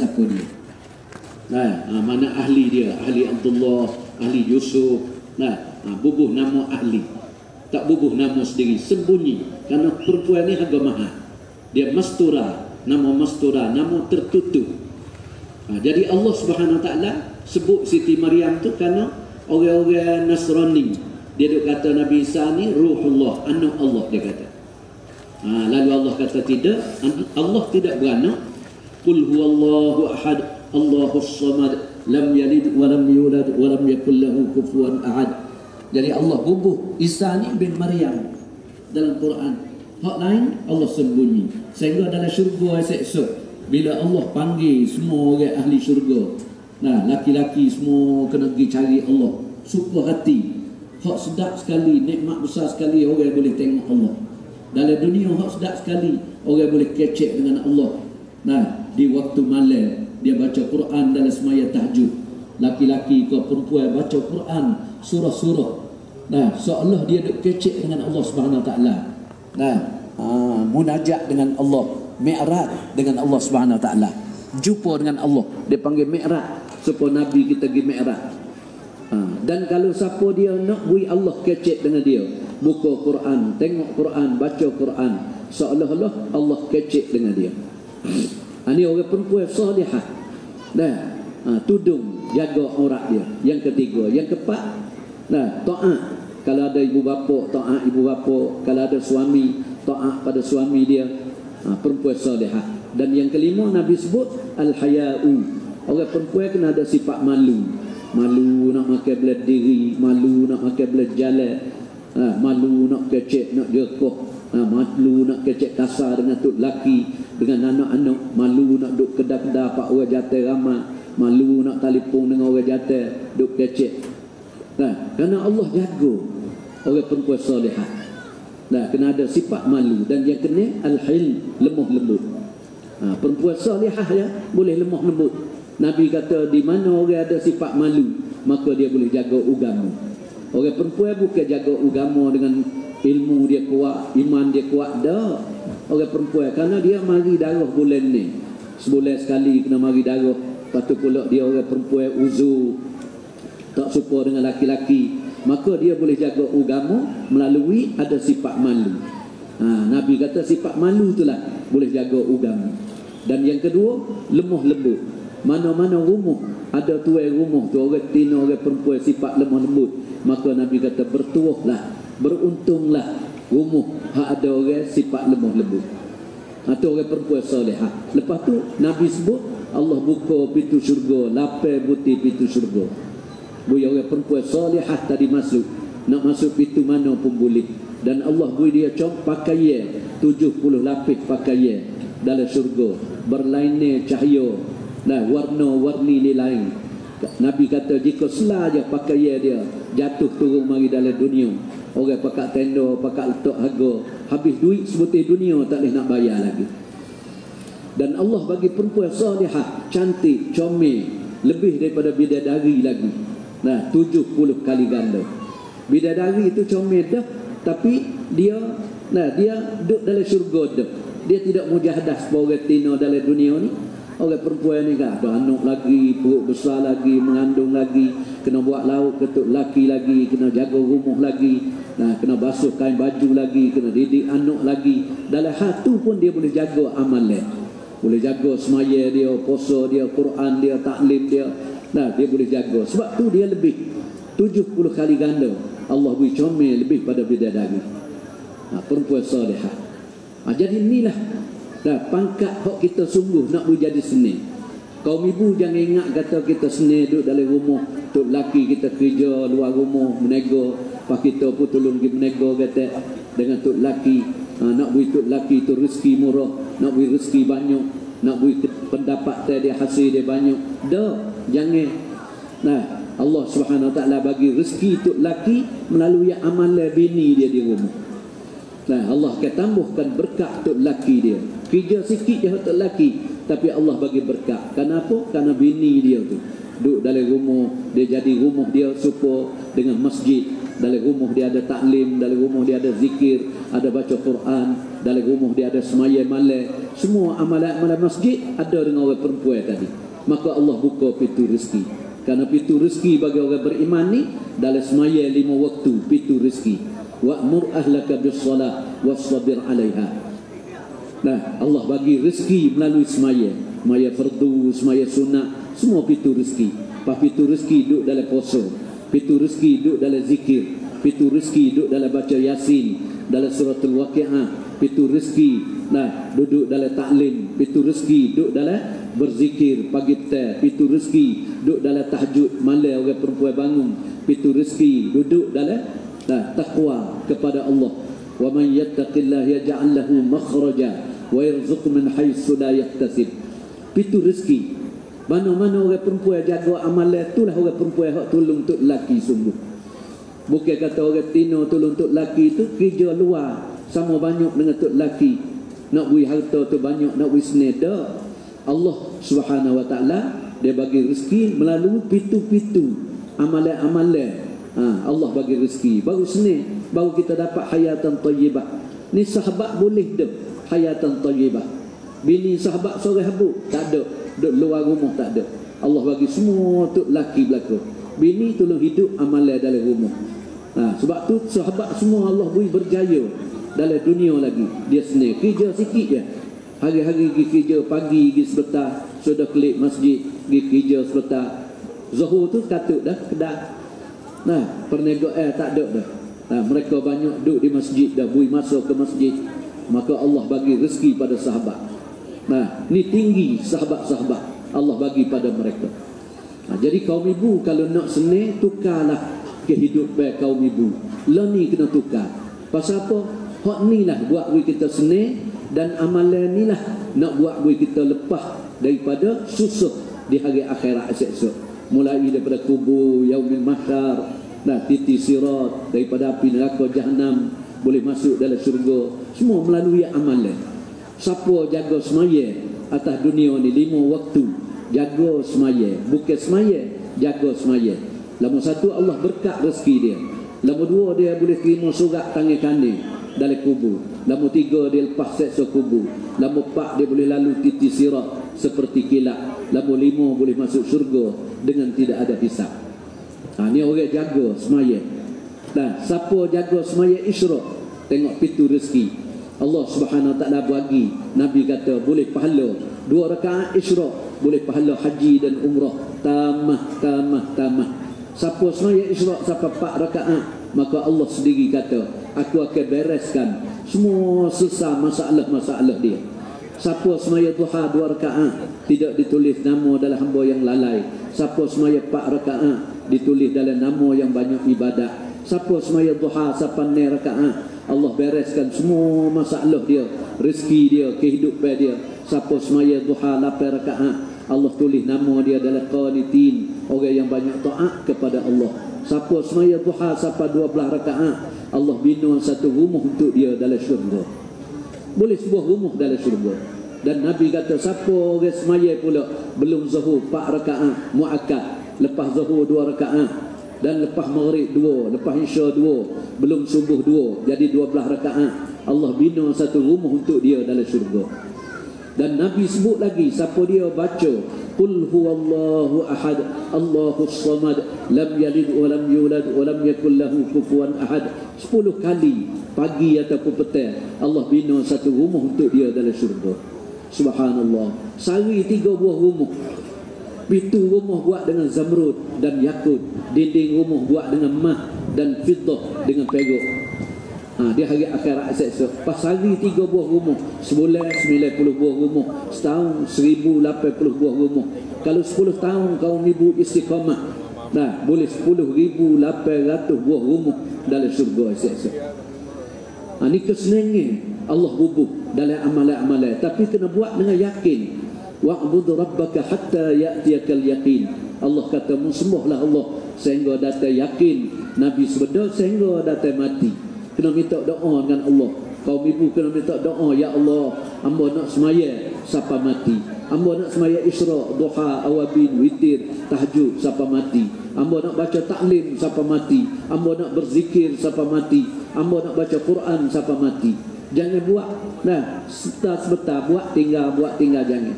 siapa dia. Mana ahli dia, ahli Abdullah, ahli Yusuf. Bubuh nama ahli, tak bubuh nama sendiri, sembunyi. Kerana perempuan ni harga mahal. Dia mastura, nama tertutup. Jadi Allah Subhanahu Wa Taala sebut Siti Maryam tu kerana orang-orang Nasrani dia duk kata Nabi Isa ni ruhullah, anak Allah dia kata. Lalu Allah kata tidak, Allah tidak beranak. Qul huwallahu ahad, Allahus samad, lam yalid wa lam yulad wa lam yakul lahu kufuwan ahad. Jadi Allah bubuh Isa ni bin Maryam dalam Quran. Hak lain Allah sembunyi. Sehingga dalam syurga esok bila Allah panggil semua orang ahli syurga, laki-laki semua kena pergi cari Allah, suka hati. Hak sedap sekali, nikmat besar sekali orang boleh tengok Allah. Dalam dunia hak sedap sekali orang boleh kecek dengan Allah. Di waktu malam dia baca Quran dalam semaya tahajud. Laki-laki ke perempuan baca Quran surah-surah. Seolah dia duk kecek dengan Allah Subhanahu Wa Taala. Munajat dengan Allah, mi'raj dengan Allah Subhanahu Wa Taala. Jumpa dengan Allah, dia panggil mi'raj. Supaya Nabi kita pergi mi'raj. Dan kalau siapa dia nak bui Allah kecek dengan dia, buka Quran, tengok Quran, baca Quran, seolah-olah Allah kecek dengan dia. Ini orang perempuan salihah. Tudung, jaga aurat dia. Yang ketiga, yang keempat, taat. Kalau ada ibu bapa, taat ibu bapa. Kalau ada suami, taat pada suami dia. Perempuan salihah. Dan yang kelima Nabi sebut al-haya'u. Orang perempuan kena ada sifat malu. Malu nak makan belah diri, malu nak makan belah jalan, malu nak kecek, nak jerkoh, malu nak kecek kasar dengan tok laki, dengan anak-anak, malu nak duk kedai-kedai pak orang jatuh ramai, malu nak telefon dengan orang jatuh duk kecek. Kerana Allah jaga orang perempuan salihah. Kena ada sifat malu. Dan yang kena al-hilm, lemah lembut. Perempuan salihah ya boleh lemah lembut. Nabi kata di mana orang ada sifat malu, maka dia boleh jaga agama. Orang perempuan bukan jaga agama dengan ilmu dia kuat, iman dia kuat dah. Orang perempuan kerana dia mari darah bulan ni, sebulan sekali kena mari darah. Lepas tu pula dia orang perempuan uzur, tak suka dengan laki-laki, maka dia boleh jaga agama melalui ada sifat malu. Nabi kata sifat malu itulah boleh jaga agama. Dan yang kedua, lemah lembut. Mana-mana rumah ada tuai rumah tu orang tina orang perempuan sifat lemah lembut, maka Nabi kata bertuahlah, beruntunglah rumah hak ada orang sifat lemah lembut. Atau orang perempuan salihah. Lepas tu Nabi sebut Allah buka pintu syurga, lapar buti pintu syurga. Bui orang perempuan salihah tadi masuk, nak masuk pintu mana pun boleh. Dan Allah bui dia pakaian 70 lapis pakaian dalam syurga, berlainan cahaya. Warna-warni ni lain. Nabi kata jika selaja pakaian dia jatuh turun mari dalam dunia, orang pakai tenda, pakai letak harga, habis duit sebutir dunia tak boleh nak bayar lagi. Dan Allah bagi perempuan salihah cantik, comel, lebih daripada bidadari lagi. 70 kali ganda. Bidadari itu comel dah, tapi dia duduk dalam syurga dah. Dia tidak mujahadah sebagai tina dalam dunia ni. Orang perempuan ni kan ada anak lagi, perut besar lagi, mengandung lagi, kena buat lauk ketuk laki lagi, kena jaga rumah lagi, kena basuh kain baju lagi, kena didik anak lagi. Dalam hal tu pun dia boleh jaga amalan, boleh jaga semaya dia, puasa dia, Quran dia, taklim dia. Dia boleh jaga. Sebab tu dia lebih 70 kali ganda Allah beri comel lebih pada bidadari. Perempuan salihah. Jadi inilah pangkat hak kita sungguh nak jadi seni. Kaum ibu jangan ingat kata kita seni duduk dalam rumah, tok laki kita kerja luar rumah menego, pak kita pun tolong pergi menego kata dengan tok laki. Nak beri tok laki tu rezeki murah, nak beri rezeki banyak, nak beri pendapat dia hasil dia banyak. Dah, jangan. Allah Subhanahu Wa Taala bagi rezeki tok laki melalui amalan bini dia di rumah. Allah akan tambahkan berkat tok laki dia. Kerja sikit je tok laki, tapi Allah bagi berkat. Kenapa? Kerana bini dia tu duduk dalam rumah, dia jadi rumah dia serupa dengan masjid. Dalam rumah dia ada taklim, dalam rumah dia ada zikir, ada baca Quran. dalam rumah dia ada semaya malam, semua amalan-amalan masjid ada dengan orang perempuan tadi. Maka Allah buka pintu rezeki. Karena pintu rezeki bagi orang beriman ni dalam semaya 5 waktu, pintu rezeki. Wa'mur ahlaka bis-salah wasbir 'alaiha. Nah, Allah bagi rezeki melalui semaya. Semaya fardu, semaya sunat, semua pintu rezeki. Pas pintu rezeki duduk dalam puasa. Pintu rezeki duduk dalam zikir. Pintu rezeki duduk dalam baca Yasin, dalam suratul Waqiah. Pintu rezeki duduk dalam taklim. Pintu rezeki duduk dalam berzikir pagi petang. Pintu rezeki duduk dalam tahajud malam orang perempuan bangun. Pintu rezeki duduk dalam takwa kepada Allah. Wa man yattaqillaha yaj'al lahu makhraja wa yarzuqhu min haitsu la yahtasib. Pintu rezeki. Mana-mana orang perempuan jaga amalan, itulah orang perempuan hak tolong untuk lelaki sungguh. Bukan kata orang tino tolong untuk lelaki itu kerja luar sama banyak dengan untuk lelaki. Nak beri harta tu banyak, nak beri seneda. Allah Subhanahu Wa Taala dia bagi rezeki melalui pintu-pintu amalan-amalan. Allah bagi rezeki baru seni, baru kita dapat hayatan tayyibah. Ni sahabat boleh dah hayatan tayyibah. Bini sahabat sore habuk tak ada, duduk luar rumah tak ada. Allah bagi semua untuk lelaki belaka. Bini tolong hidup amalan dalam rumah. Sebab tu sahabat semua Allah beri berjaya dalam dunia lagi. Dia seni kerja sikit je. Hari-hari pergi kerja pagi, pergi sebentar, sudah klik masjid, pergi kerja sebentar. Zuhur tu katut dah kedah. Perniagaan tak ada dah. Mereka banyak duduk di masjid dah, beri masa ke masjid. Maka Allah bagi rezeki pada sahabat. Ni tinggi sahabat-sahabat Allah bagi pada mereka. Jadi kaum ibu kalau nak seni, tukarlah kehidupan kaum ibu. Lah ni kena tukar. Pasal apa? Hak ni lah buat kita seni, dan amalan ni lah nak buat kita lepas daripada susah di hari akhirat esok. Mulai daripada kubur, yaumil mahsyar, titi sirat, daripada api neraka jahanam, boleh masuk dalam syurga. Semua melalui amalan. Siapa jaga semaya atas dunia ni 5 waktu, jaga semaya, bukan semaya, jaga semaya. Lama satu Allah berkat rezeki dia. Lama dua dia boleh terima surat tangan kanan dalam kubur. Lama 3 dia lepas seksa kubur. Lama 4 dia boleh lalu titi sirat seperti kilat. Lama 5 boleh masuk syurga dengan tidak ada hisab. Ni orang jaga semaya. Siapa jaga semaya isyraq, tengok pintu rezeki. Allah Subhanahu Wa Taala bagi, Nabi kata boleh pahala 2 rakaat isyraq, boleh pahala haji dan umrah tamah. Siapa semaya isyraq siapa 4 rakaat, maka Allah sendiri kata aku akan bereskan semua sisa masalah-masalah dia. Siapa semaya duha 2 rakaat, tidak ditulis nama dalam hamba yang lalai. Siapa semaya 4 rakaat, ditulis dalam nama yang banyak ibadat. Siapa semaya duha 8 rakaat, Allah bereskan semua masalah dia, rezeki dia, kehidupan dia. Siapa semaya duha 8 rakaat, Allah tulis nama dia dalam qanitin, orang yang banyak taat kepada Allah. Siapa semaya duha sampai 12 rakaat, Allah bina satu rumah untuk dia dalam syurga. Boleh sebuah rumah dalam syurga. Dan Nabi kata siapa orang semaya pula belum zuhur 4 rakaat muakkad, lepas zuhur 2 rakaat, dan lepas maghrib 2, lepas isya 2, belum subuh 2, jadi 12 rakaat. Allah bina satu rumah untuk dia dalam syurga. Dan Nabi sebut lagi siapa dia baca qul huwallahu ahad Allahus samad lam yalid wa lam yulad wa lam yakul lahu kufuwan ahad 10 kali pagi ataupun petang, Allah bina satu rumah untuk dia dalam syurga. Subhanallah. Sari 3 buah rumah. Pintu rumah buat dengan zamrud dan yakut. Dinding rumah buat dengan mah dan fiddah dengan perak. Dia hari akhirat esok. Pas hari 3 buah rumah, sebulan 90 buah rumah, setahun 1080 buah rumah. Kalau 10 tahun kaum ibu istiqamah, boleh 10,800 buah rumah dalam syurga esok. Ni kesenangan Allah bubuh dalam amalan-amalan, tapi kena buat dengan yakin. Wa'bud rabbaka hatta ya'tiyakal yaqin. Allah kata sembahlah Allah sehingga datang yakin. Nabi sebut sehingga datang mati. Kena minta doa dengan Allah. Kaum ibu kena minta doa, ya Allah, hamba nak semaya sampai mati. Hamba nak semaya isyraq, duha, awabin, witir, tahajud sampai mati. Hamba nak baca taklim sampai mati. Hamba nak berzikir sampai mati. Hamba nak baca Quran sampai mati. Jangan buat. Nah, sebentar buat tinggal jangan.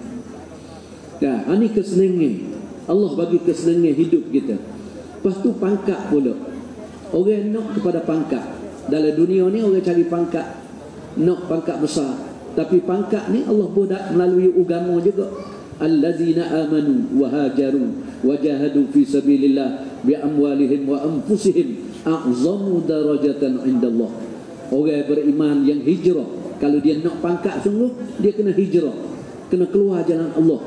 Nah, ini kesenangan. Allah bagi kesenangan hidup kita. Lepas tu pangkat pula. Orang nak kepada pangkat. Dalam dunia ni orang cari pangkat. Nak pangkat besar. Tapi pangkat ni Allah buat melalui agama juga. Allazina amanu wa hajaru wa jahadu fi sabilillah bi amwalihim wa anfusihim a'zamu darajatan indallah. Orang beriman yang hijrah, kalau dia nak pangkat sungguh, dia kena hijrah, kena keluar jalan Allah.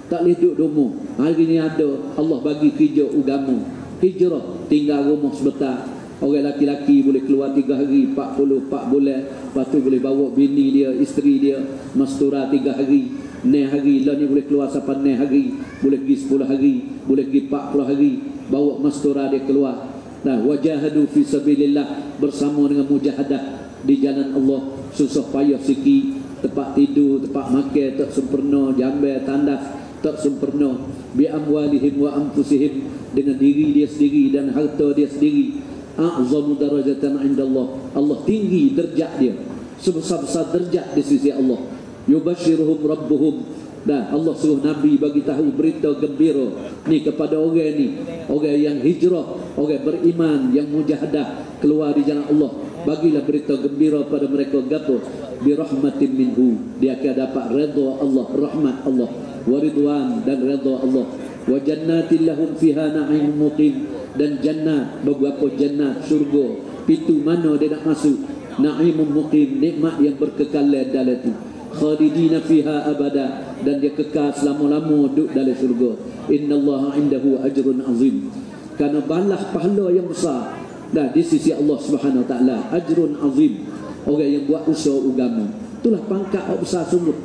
Tak boleh duduk domo. Hari ni ada Allah bagi kerja agama. Hijrah, tinggal rumah sebentar. Orang laki-laki boleh keluar 3 hari, 40 bulan. Lepas tu boleh bawa bini dia, isteri dia, mastura 3 hari. 9 hari, lah ni boleh keluar sampai 9 hari. Boleh pergi 10 hari, boleh pergi 40 hari. Bawa mastura dia keluar. Nah, wajahadu fi sabilillah, bersama dengan mujahadah di jalan Allah. Susah payah sikit, tempat tidur, tempat makan tak sempurna, jambai tandas tak sempurna. Bi amwalihim wa anfusihim, dengan diri dia sendiri dan harta dia sendiri. A'zamu darajatan indallah, Allah tinggi derajat dia, sebesar-besar derajat di sisi Allah. Yubashiruhum rabbuhum, dan Allah suruh Nabi bagi tahu berita gembira ni kepada orang ni, orang yang hijrah, orang beriman yang mujahadah keluar di jalan Allah. Bagilah berita gembira pada mereka, gapo bi rahmatin minhu, dia akan dapat redha Allah, rahmat Allah, wa ridwan, dan redha Allah, wa jannatin lahum fiha na'im muqim, dan jannat, beberapa jannat syurga, pintu mana dia nak masuk, na'imun muqim, nikmat yang berkekalan dalam itu, khalidina fiha abada, dan dia kekal selama-lama duduk dalam syurga. Innallaha indahu ajrun azim, kerana balas pahala yang besar dah di sisi Allah Subhanahu wa taala. Ajrun azim, orang yang buat usaha agama, itulah pangkat yang besar sungguh.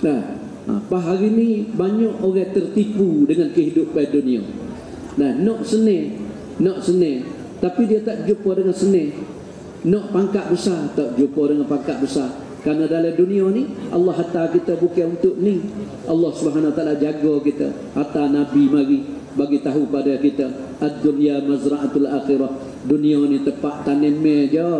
Nah, hari ni banyak orang tertipu dengan kehidupan dunia. Nah, nak senang, tapi dia tak jumpa dengan senang. Nak pangkat besar, tak jumpa dengan pangkat besar. Karena dalam dunia ni Allah hantar kita bukan untuk ni. Allah Subhanahu wa taala jaga kita. Hantar Nabi mari bagi tahu pada kita, ad-dunya mazra'atul akhirah. Dunia ni tempat tanam je,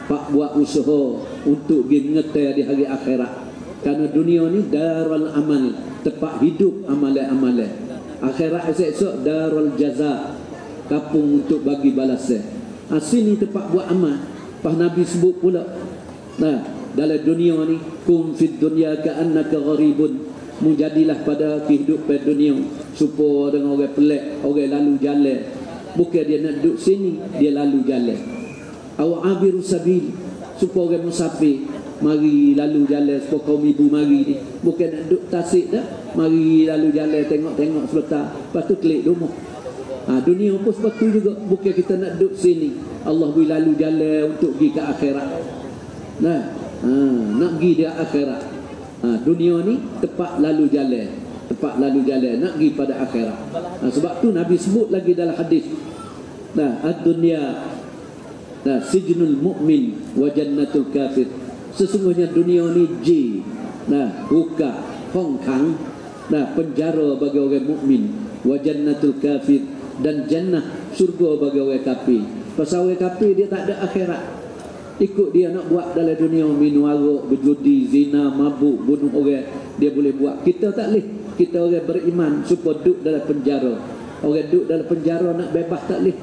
pak buat usaha untuk pergi ngetai di hari akhirat. Karena dunia ni darul amal, tempat hidup amalan-amalan. Akhirat esok darul jaza, kapung untuk bagi balasan. Sini tempat buat amal. Pas Nabi sebut pula, nah, dalam dunia ni, kum fid dunya ka'annaka gharibun, menjadilah pada kehidupan dunia supaya dengan orang pelik, orang lalu jalan. Bukan dia nak duduk sini, dia lalu jalan. Aw abiru sabil, supaya orang musafir mari lalu jalan, supaya kaum ibu mari ni. Bukan nak duduk tasik dah, mari lalu jalan, tengok-tengok sebentar, lepas tu klik rumah. Dunia pun seperti juga, bukan kita nak duduk sini. Allah beri lalu jalan untuk pergi ke akhirat. Nah, nak pergi dia akhirat. Dunia ni tempat lalu jalan, nak pergi pada akhirat. Sebab tu Nabi sebut lagi dalam hadis, nah, ad-dunya, nah, sijnul mu'min wa jannatul kafir. Sesungguhnya dunia ni nah, buka hongkang, nah, penjara bagi orang mukmin, wa jannatul kafir, dan jannah surga bagi orang kafir. Pasal orang kafir dia tak ada akhirat. Ikut dia nak buat dalam dunia, minum arak, berjudi, zina, mabuk, bunuh orang, dia boleh buat. Kita tak boleh. Kita orang beriman supaya duduk dalam penjara. Orang duduk dalam penjara nak bebas tak boleh.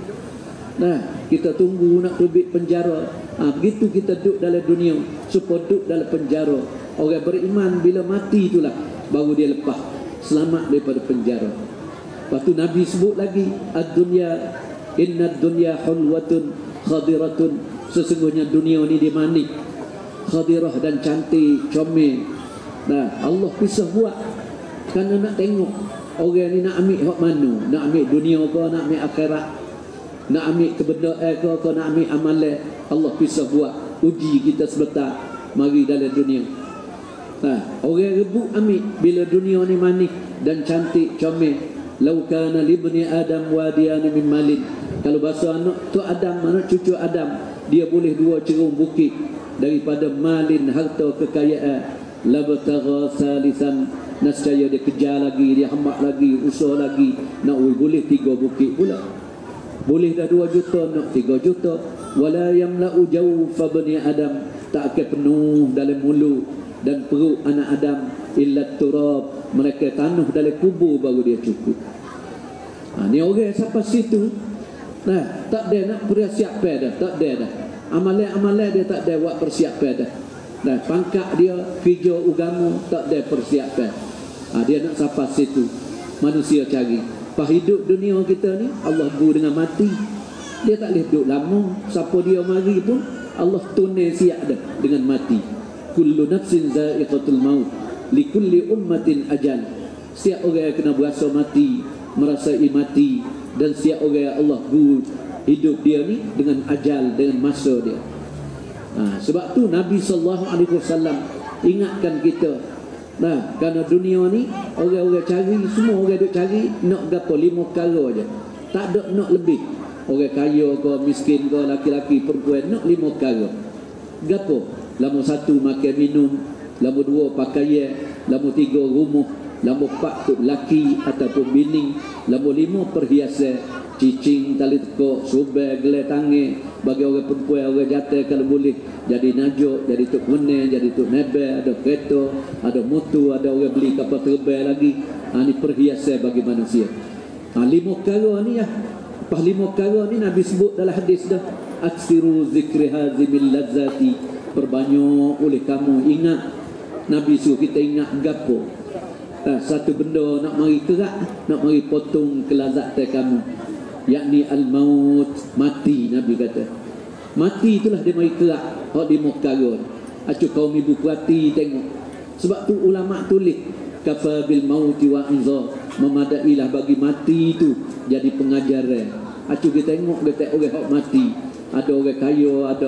Nah, kita tunggu nak terbit penjara. Begitu kita duduk dalam dunia supaya duduk dalam penjara. Orang beriman bila mati itulah baru dia lepas, selamat daripada penjara. Lepas tu Nabi sebut lagi, ad-dunya, inna ad-dunya hulwatun khadiratun, sesungguhnya dunia ni dia manik, khadirah, dan cantik, comel. Nah, Allah pisah buat kerana nak tengok orang ni nak ambil hak mana, nak ambil dunia ke, nak ambil akhirat, nak ambil kebendaan ke nak ambil amalan. Allah pisah buat uji kita sebentar mari dalam dunia. Nah, orang rebut ambil bila dunia ni manik dan cantik, comel. Lau kana libni Adam wadiyan min malin, kalau bahasa anak tu Adam, anak cucu Adam, dia boleh 2 cerung bukit daripada malin, harta kekayaan. Labtagha salisan, nascaya dia kejar lagi, dia hambak lagi, usaha lagi, nak boleh 3 bukit pula. Boleh dah 2 juta, nak 3 juta. Wala yamla'u jawfa bani Adam, tak akan penuh dalam mulut dan perut anak Adam illa turab, mereka tanuh dalam kubur baru dia cukup. Ni orang sampai situ, tak ada nak persiapan dah, tak ada dah. Amalan-amalan dia tak ada buat persiapan dah. Pangkat dia kerja agama tak ada persiapan. Dia nak sampai situ. Manusia cari. Pas hidup dunia kita ni, Allah bu dengan mati. Dia tak boleh duduk lama. Siapa dia mari pun Allah tunai siap dah dengan mati. Kullu nafsin za'iqatul maut, likulli ummatin ajal. Setiap orang yang kena berasa mati, merasai mati, dan setiap orang yang Allah bu hidup dia ni dengan ajal, dengan masa dia. Sebab tu Nabi SAW ingatkan kita, kerana dunia ni orang-orang cari, semua orang duk cari nak gapo 5 perkara aja. Tak ada nak lebih. Orang kaya ke miskin ke laki-laki perempuan nak 5 perkara. Gapo? Nombor 1 makan minum, nombor 2 pakaian, nombor 3 rumah, nombor 4 tu laki ataupun bini, nombor 5 perhiasan, cicing, tali tekuk, subel, gelar tangan. Bagi orang perempuan, orang jatuh kalau boleh jadi najuk, jadi tuk meneh, jadi tuk nebel, ada kereta, ada motor, ada orang beli kapal terbang lagi. Ini perhiasan bagi manusia. 5 perkara ni Pas 5 perkara ni Nabi sebut dalam hadis dah, aksiru zikri hazimil lazzati, perbanyak oleh kamu ingat. Nabi suruh kita ingat gapo? Satu benda nak mari kerak, nak mari potong kelazatan kamu, yakni al-maut, mati. Nabi kata mati itulah dia mari kerak. Hak 5 perkara. Acu kaum ibu perhati tengok. Sebab tu ulama tulis kafa bil mauti wa anza, memadailah bagi mati itu jadi pengajaran. Acu kita tengok orang hak mati. Ada orang kaya, ada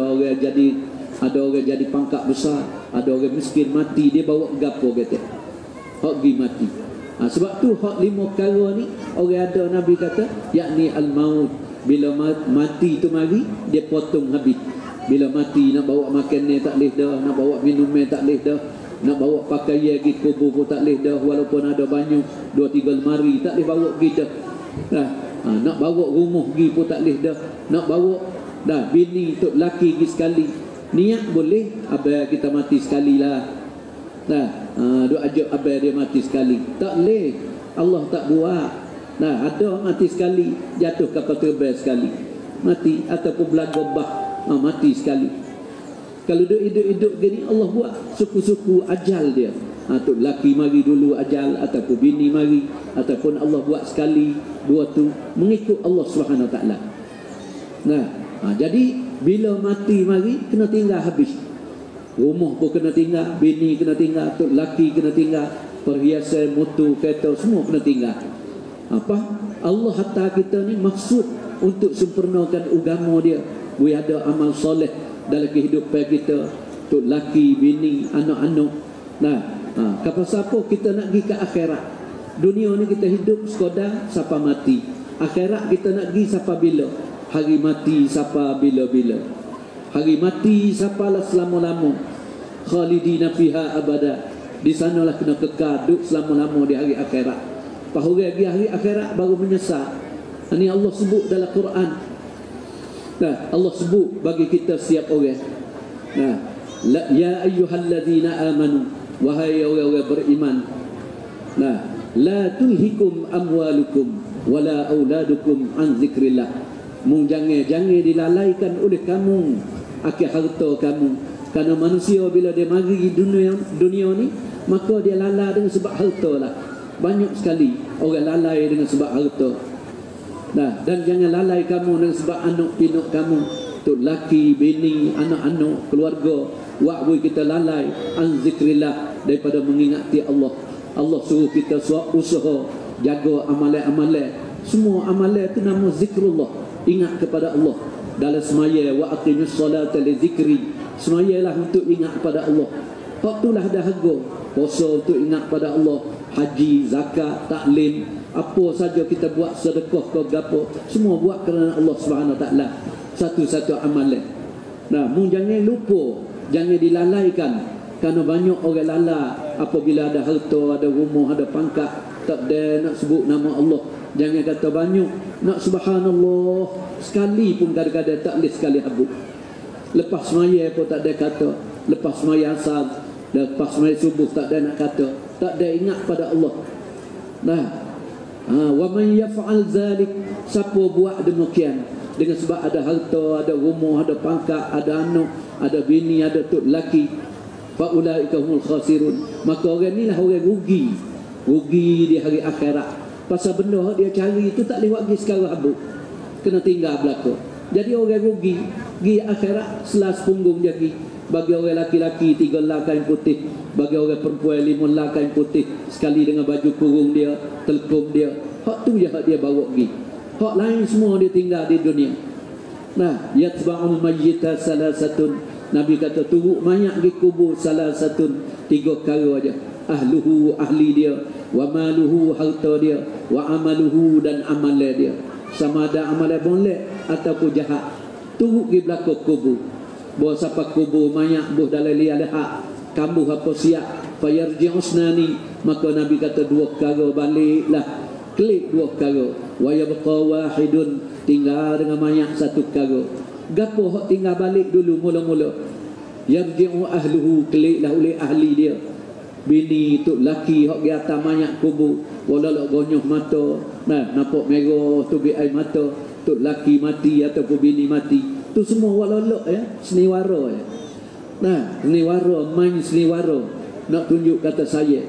orang jadi pangkat besar, ada orang miskin mati, dia bawa gapo kata? Hak gi mati. Sebab tu hak 5 perkara ni orang ada Nabi kata yakni al-maut. Bila mati tu mari dia potong habis. Bila mati nak bawa makan ni tak boleh dah, nak bawa minum ni tak boleh dah, nak bawa pakaian pergi kubur pun tak boleh dah, walaupun ada banyak 2-3 lemari tak boleh bawa pergi dah. Nak bawa rumah pergi pun tak boleh dah, nak bawa bini tok laki pergi sekali. Niat boleh, abang kita mati sekali lah. Duk ajak abang dia mati sekali. Tak boleh. Allah tak buat. Ada mati sekali, jatuh kapal terbang sekali, mati, ataupun belaga bah, mati sekali. Kalau duk hidup-hidup gini, Allah buat suku-suku ajal dia. Tok laki mari dulu ajal, ataupun bini mari, ataupun Allah buat sekali, 2 tu mengikut Allah Subhanahu Wa Taala. Jadi bila mati mari kena tinggal habis. Rumah pun kena tinggal, bini kena tinggal, tok laki kena tinggal, perhiasan, motor, kereta semua kena tinggal. Apa? Allah hantar kita ni maksud untuk sempurnakan agama dia. We ada amal soleh dalam kehidupan kita, tok laki, bini, anak-anak. Kapal siapa kita nak pergi ke akhirat? Dunia ni kita hidup sekadar sampai mati. Akhirat kita nak pergi sampai bila? Hari mati sampai bila-bila. Hari mati sampalah selama-lama. Khalidina fiha abada. Di sanalah kena kekal duduk selama-lama di hari akhirat. Pahuri lagi hari akhirat baru menyesal. Ini Allah sebut dalam Quran. Allah sebut bagi kita setiap orang. Ya ayyuhalladzina amanu, wahai orang-orang beriman. La tulhikum amwalukum wala auladukum an zikrillah. Jangan dilalaikan oleh kamu akhir harta kamu. Kerana manusia bila dia mari dunia ni, maka dia lalai dengan sebab harta lah. Banyak sekali orang lalai dengan sebab harta. Dan jangan lalai kamu dengan sebab anak pinak kamu, tok laki, bini, anak-anak, keluarga. Wa'bui kita lalai an zikrillah, daripada mengingati Allah. Allah suruh kita usaha jaga amalan-amalan. Semua amalan itu nama zikrullah, ingat kepada Allah. Dalam semaya, wa aqimus solata li zikri, semayalah untuk ingat kepada Allah. Hak itulah dahaga. Puasa untuk ingat pada Allah, haji, zakat, taklim, apa saja kita buat, sedekah ke gapo, semua buat kerana Allah Subhanahu Wa Taala. Satu-satu amalan. Jangan lupa, jangan dilalaikan. Kerana banyak orang lalai apabila ada harta, ada rumah, ada pangkat, tak ada nak sebut nama Allah. Jangan kata banyak, nak subhanallah sekali pun kadang-kadang tak boleh sekali habuk. Lepas semaya pun tak ada kata lepas semaya asar, lepas semaya subuh tak ada nak kata, tak ada ingat pada Allah. Nah, wa man yaf'al zalik, siapa buat demikian dengan sebab ada harta, ada rumah, ada pangkat, ada anak, ada bini, ada tok laki, fa ulaika humul khasirun, maka orang ni lah orang rugi di hari akhirat. Pasal benda dia cari itu tak lewat pergi sekarang habuk, kena tinggal belaka. Jadi orang rugi pergi akhirat selas punggung jadi. Bagi orang laki-laki 3 lah kain putih, bagi orang perempuan 5 lah kain putih, sekali dengan baju kurung dia, telkom dia. Hak tu je hak dia bawa pergi, hak lain semua dia tinggal di dunia. Nah, yatba'ul mayyita salasatun, Nabi kata turut mayat pergi kubur salasatun, 3 perkara aja. Ahluhu, ahli dia, wa maluhu, harta dia, wa amaluhu, dan amalan dia. Sama ada amalan boleh ataupun jahat, turut pergi belakang kubur. Bahawa siapa kubur mayat buh dalam liat hak kambuh apa siap fayarji'usnani, maka Nabi kata 2 perkara baliklah, klik 2 perkara. Wa yabqa wahidun, tinggal dengan mayat 1 perkara. Gapo hak tinggal balik dulu mula-mula? Yarji'u ahluhu, kliklah oleh ahli dia. Bini tok laki hak di atas mayat kubur, walau gonyoh mata, nah nampak merah tu bi air mata, tok laki mati ataupun bini mati. Tu semua walolok ya, seniwara ya. Nah, seniwara, main seniwara, nak tunjuk kata saya.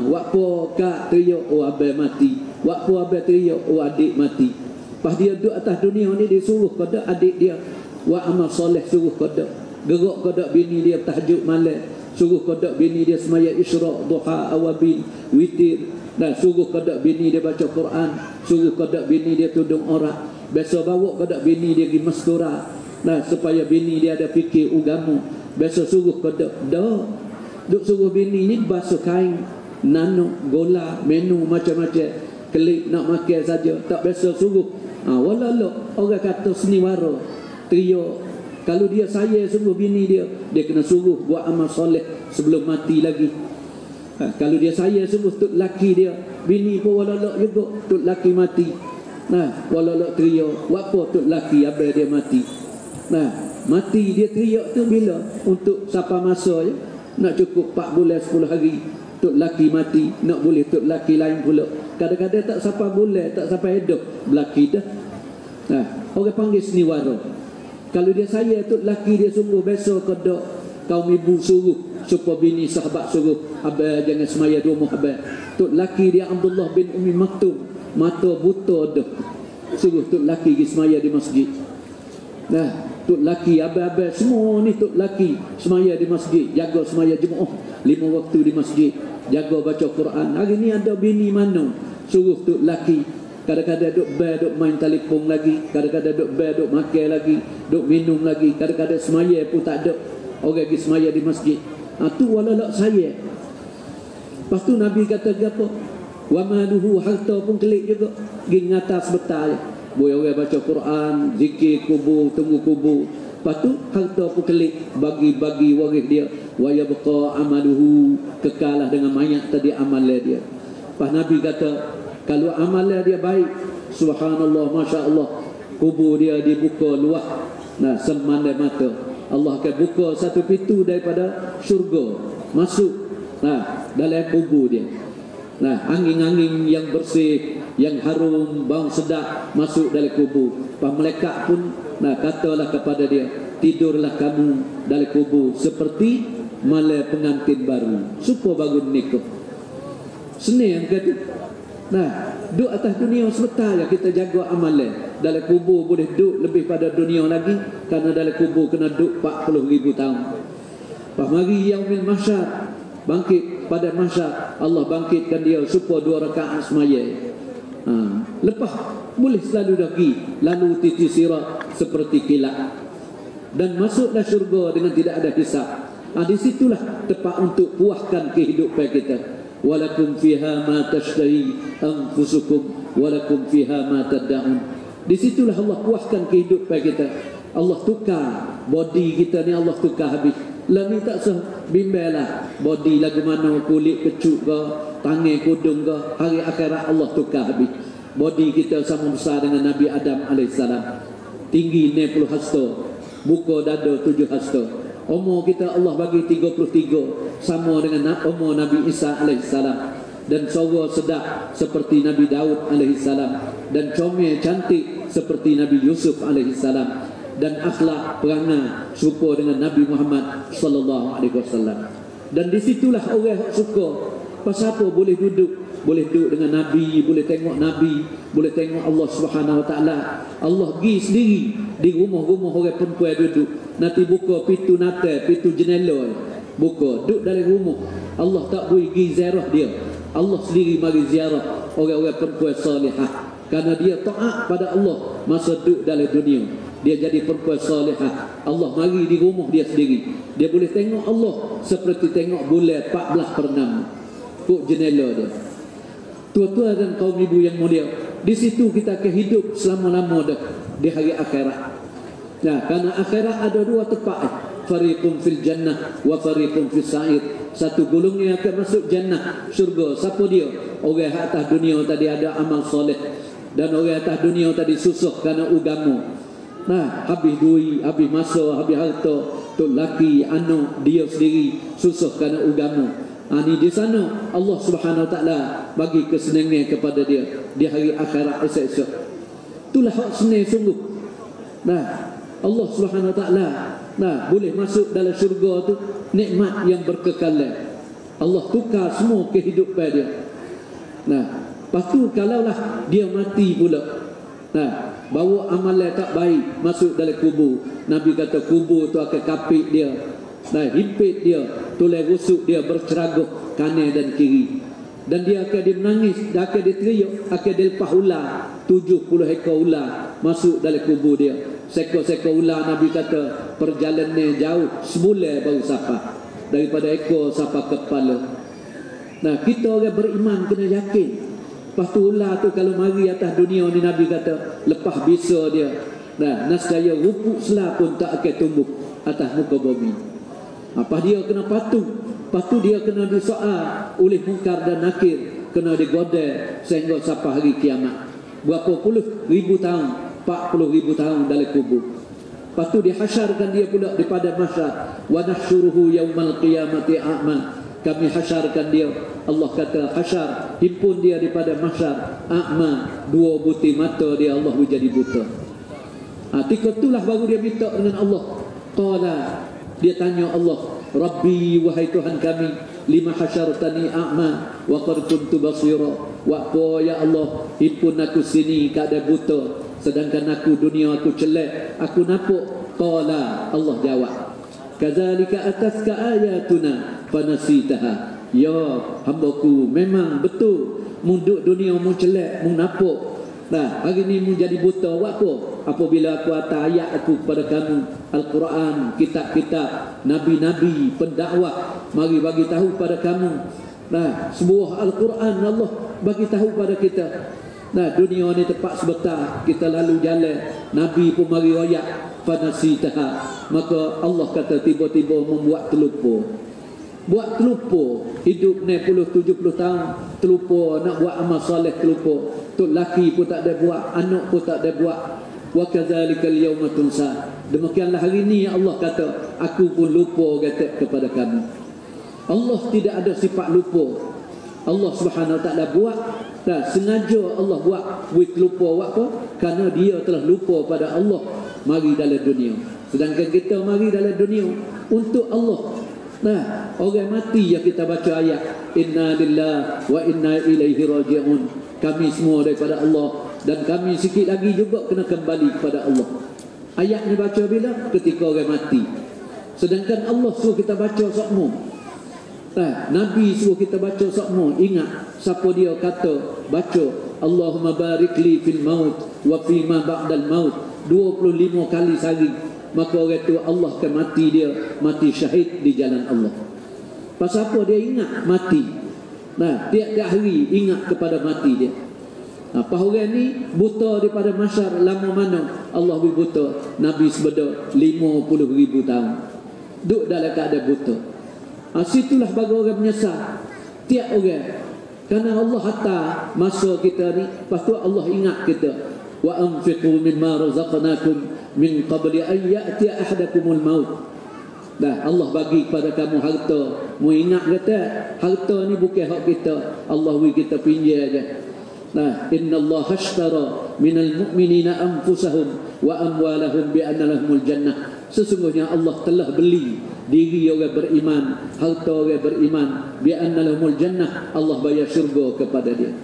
Waktu kak teriak, oh abang mati. Waktu abang teriak, oh adik mati. Pas dia duduk atas dunia ni, dia suruh kepada adik dia, wa amal soleh, suruh kepada gerak kepada bini dia tahajud malam, suruh kepada bini dia semaya isyraq, duha, awabin, witir. Dan suruh kepada bini dia baca Quran, suruh kepada bini dia tudung orang. Biasa bawa kepada bini dia pergi mastura, nah supaya bini dia ada fikir agama. Biasa suruh kepada duk suruh bini ni basuh kain, nano, gola, menu macam-macam, kelik nak makan saja, tak biasa suruh. Walau orang kata seniwara, trio, kalau dia saya suruh bini dia kena suruh buat amal soleh sebelum mati lagi. Kalau dia saya suruh tok laki dia, bini pun walau juga tok laki mati. Nah, walau teriak, wapo tok laki abang dia mati. Nah, mati dia teriak tu bila? Untuk siapa masa je? Nak cukup 4 bulan 10 hari tok laki mati, nak boleh tok laki lain pula. Kadang-kadang tak sampai bulan, tak sampai hidup belaki dah. Nah, orang panggil seniwara. Kalau dia saya tok laki dia sungguh besok kedok kaum ibu suruh supaya bini sahabat suruh abang jangan semaya di rumah abang. Tok laki dia Abdullah bin Umi Maktum, mata buta dah, suruh tok laki pergi semaya di masjid. Nah, tok laki abang-abang semua ni tok laki semaya di masjid, jaga semaya Jumaat 5 waktu di masjid, jaga baca Quran. Hari ni ada bini mana suruh tok laki kadang-kadang duk bar, duk main telefon lagi, kadang-kadang duk bar, duk makan lagi, duk minum lagi, kadang-kadang semaya pun tak ada orang pergi semaya di masjid. Tu walau saya. Lepas tu Nabi kata apa? Wa maluhu, harta pun kelik juga, pergi ngatas betal. Boleh orang baca Quran, zikir kubur, tunggu kubur. Lepas tu harta pun kelik, bagi-bagi waris dia. Wa yabqa amaluhu, kekalah dengan mayat tadi amalan dia. Lepas Nabi kata kalau amalan dia baik, subhanallah, masya Allah, kubur dia dibuka luah, nah semandai mata. Allah akan buka satu pintu daripada syurga masuk, nah dalam kubur dia. Nah, angin-angin yang bersih, yang harum, bau sedap masuk dalam kubur. Pak malaikat pun nah katalah kepada dia, tidurlah kamu dalam kubur seperti malam pengantin baru, supaya bangun nikah. Senang kata. Nah, duduk atas dunia sebentar ya, kita jaga amalan. Dalam kubur boleh duduk lebih pada dunia lagi, kerana dalam kubur kena duduk 40,000 tahun. Pak mari yaumil mahsyar, bangkit pada mahsyar, Allah bangkitkan dia supaya 2 rakaat semaya. Lepas boleh selalu lagi lalu titi sirat seperti kilat dan masuklah syurga dengan tidak ada hisab. Di situlah tempat untuk puaskan kehidupan kita. Walakum fiha ma tashtahi anfusukum walakum fiha ma tad'un. Di situlah Allah puaskan kehidupan kita. Allah tukar body kita ni, Allah tukar habis. Lah ni tak sah bimbanglah body lagu mana, kulit kecut ke, tangan kudung ke, hari akhirat Allah tukar habis. Body kita sama besar dengan Nabi Adam AS. Tinggi 60 hasta, buka dada 7 hasta. Umur kita Allah bagi 33, sama dengan umur Nabi Isa alaihissalam. Dan suara sedap seperti Nabi Daud alaihissalam, dan comel cantik seperti Nabi Yusuf alaihissalam, dan akhlak perangai serupa dengan Nabi Muhammad sallallahu alaihi wasallam. Dan disitulah orang yang suka. Pasal apa? Boleh duduk dengan Nabi, boleh tengok Nabi, boleh tengok Allah Subhanahu Wa Taala. Allah pergi sendiri di rumah-rumah orang perempuan duduk. Nanti buka pintu natal, pintu jendela, buka, duduk dalam rumah. Allah tak boleh pergi ziarah dia. Allah sendiri mari ziarah orang-orang perempuan salihah, kerana dia taat pada Allah masa duduk dalam dunia. Dia jadi perempuan salihah. Allah mari di rumah dia sendiri. Dia boleh tengok Allah seperti tengok bulan 14/6 kok jendela dia. Tuan-tuan dan kaum ibu yang mulia, di situ kita akan hidup selama-lama dah di hari akhirat. Nah, kerana akhirat ada dua tempat, fariqun fil jannah wa fariqun fis sa'ir. Satu golongan akan masuk jannah, syurga. Siapa dia? Orang atas dunia tadi ada amal soleh, dan orang atas dunia tadi susah kerana agama. Nah, habis duit, habis masa, habis harta, tok laki, anak dia sendiri susah kerana agama. Ini di sana Allah Subhanahu Wa Taala bagi kesenangan kepada dia di hari akhirat esok-esok. Itulah hak senang sungguh. Nah, Allah Subhanahu Wa Taala boleh masuk dalam syurga tu, nikmat yang berkekalan. Allah tukar semua kehidupan dia. Lepas tu kalaulah dia mati pula, bawa amalan tak baik masuk dalam kubur, Nabi kata kubur tu akan kapit dia, himpit dia, tulang rusuk dia berceraguh kanan dan kiri, dan dia akan menangis, dia akan teriak, akan dilepah ular 70 ekor ular masuk dalam kubur dia. Sekor-sekor ular Nabi kata perjalanan jauh, sebulan baru sampai daripada ekor sampai kepala. Kita orang beriman kena yakin. Lepas tu ular tu kalau mari atas dunia ni, Nabi kata lepas bisa dia, nascaya rupuk selah pun tak akan tumbuh atas muka bumi. Apa dia kena patuh. Lepas tu dia kena disoal oleh Munkar dan Nakir, kena digoda sehingga sampai hari kiamat. Berapa puluh ribu tahun, 40,000 tahun dalam kubur. Lepas tu dihasyarkan dia pula di padang mahsyar. Wa nahsyuruhu yaumal qiyamati a'ma. Kami hasyarkan dia. Allah kata hasyar, himpun dia di padang mahsyar a'ma, dua butir mata dia Allah menjadi buta. Ketika itulah baru dia minta dengan Allah. Qala, dia tanya Allah, Rabbi, wahai Tuhan kami, lima hasyartani a'ma wa qad kuntu basira. Wa apa ya Allah, himpun aku sini keadaan buta, sedangkan aku dunia aku celak, aku nampak. Qala, Allah jawab, kadzalika ataska ayatuna fanasitaha. Ya hambaku, memang betul munduk dunia mu celak, mu nampak. Hari ni mu jadi buta. Buat apa? Apabila aku atas ayat aku kepada kamu, Al-Quran, kitab-kitab, nabi-nabi, pendakwah, mari bagi tahu pada kamu. Sebuah Al-Quran Allah bagi tahu pada kita. Dunia ni tempat sebentar, kita lalu jalan. Nabi pun mari ayat fanasitaha. Maka Allah kata tiba-tiba membuat terlupa. Buat terlupa. Hidup ni 70 tahun terlupa, nak buat amal soleh terlupa. Tok laki pun tak ada buat, anak pun tak ada buat. Wa kadzalikal yauma tunsa. Demikianlah hari ni Allah kata, aku pun lupa kata kepada kamu. Allah tidak ada sifat lupa. Allah Subhanahu Wa Taala buat, sengaja Allah buat lupa. Buat apa? Kerana dia telah lupa pada Allah mari dalam dunia. Sedangkan kita mari dalam dunia untuk Allah. Orang mati yang kita baca ayat inna lillahi wa inna ilaihi raji'un. Kami semua daripada Allah, dan kami sikit lagi juga kena kembali kepada Allah. Ayat ni baca bila? Ketika orang mati. Sedangkan Allah suruh kita baca semua. Nabi suruh kita baca semua. Ingat siapa dia kata baca Allahumma barik li fil maut wa fi ma ba'dal maut 25 kali sehari. Maka orang tu Allah akan mati dia, mati syahid di jalan Allah. Pasal apa dia ingat mati? Tiap-tiap hari ingat kepada mati dia. Apa orang ni buta daripada mahsyar lama mana Allah beri buta? Nabi sebeda 50,000 tahun duduk dalam keadaan buta. Situlah bagi orang menyesal. Tiap orang, kerana Allah hantar masa kita ni. Lepas tu Allah ingat kita, wa anfiqu mimma razaqnakum min qabli an ya'tiya ahadakumul maut. Dah Allah bagi kepada kamu harta. Mu ingat kata harta ni bukan hak kita. Allah bagi kita pinjam aja. Nah, innallaha hashtara minal mu'minina anfusahum wa amwalahum bi anna lahumul jannah. Sesungguhnya Allah telah beli diri orang beriman, harta orang beriman, bi anna lahumul jannah. Allah bayar syurga kepada dia.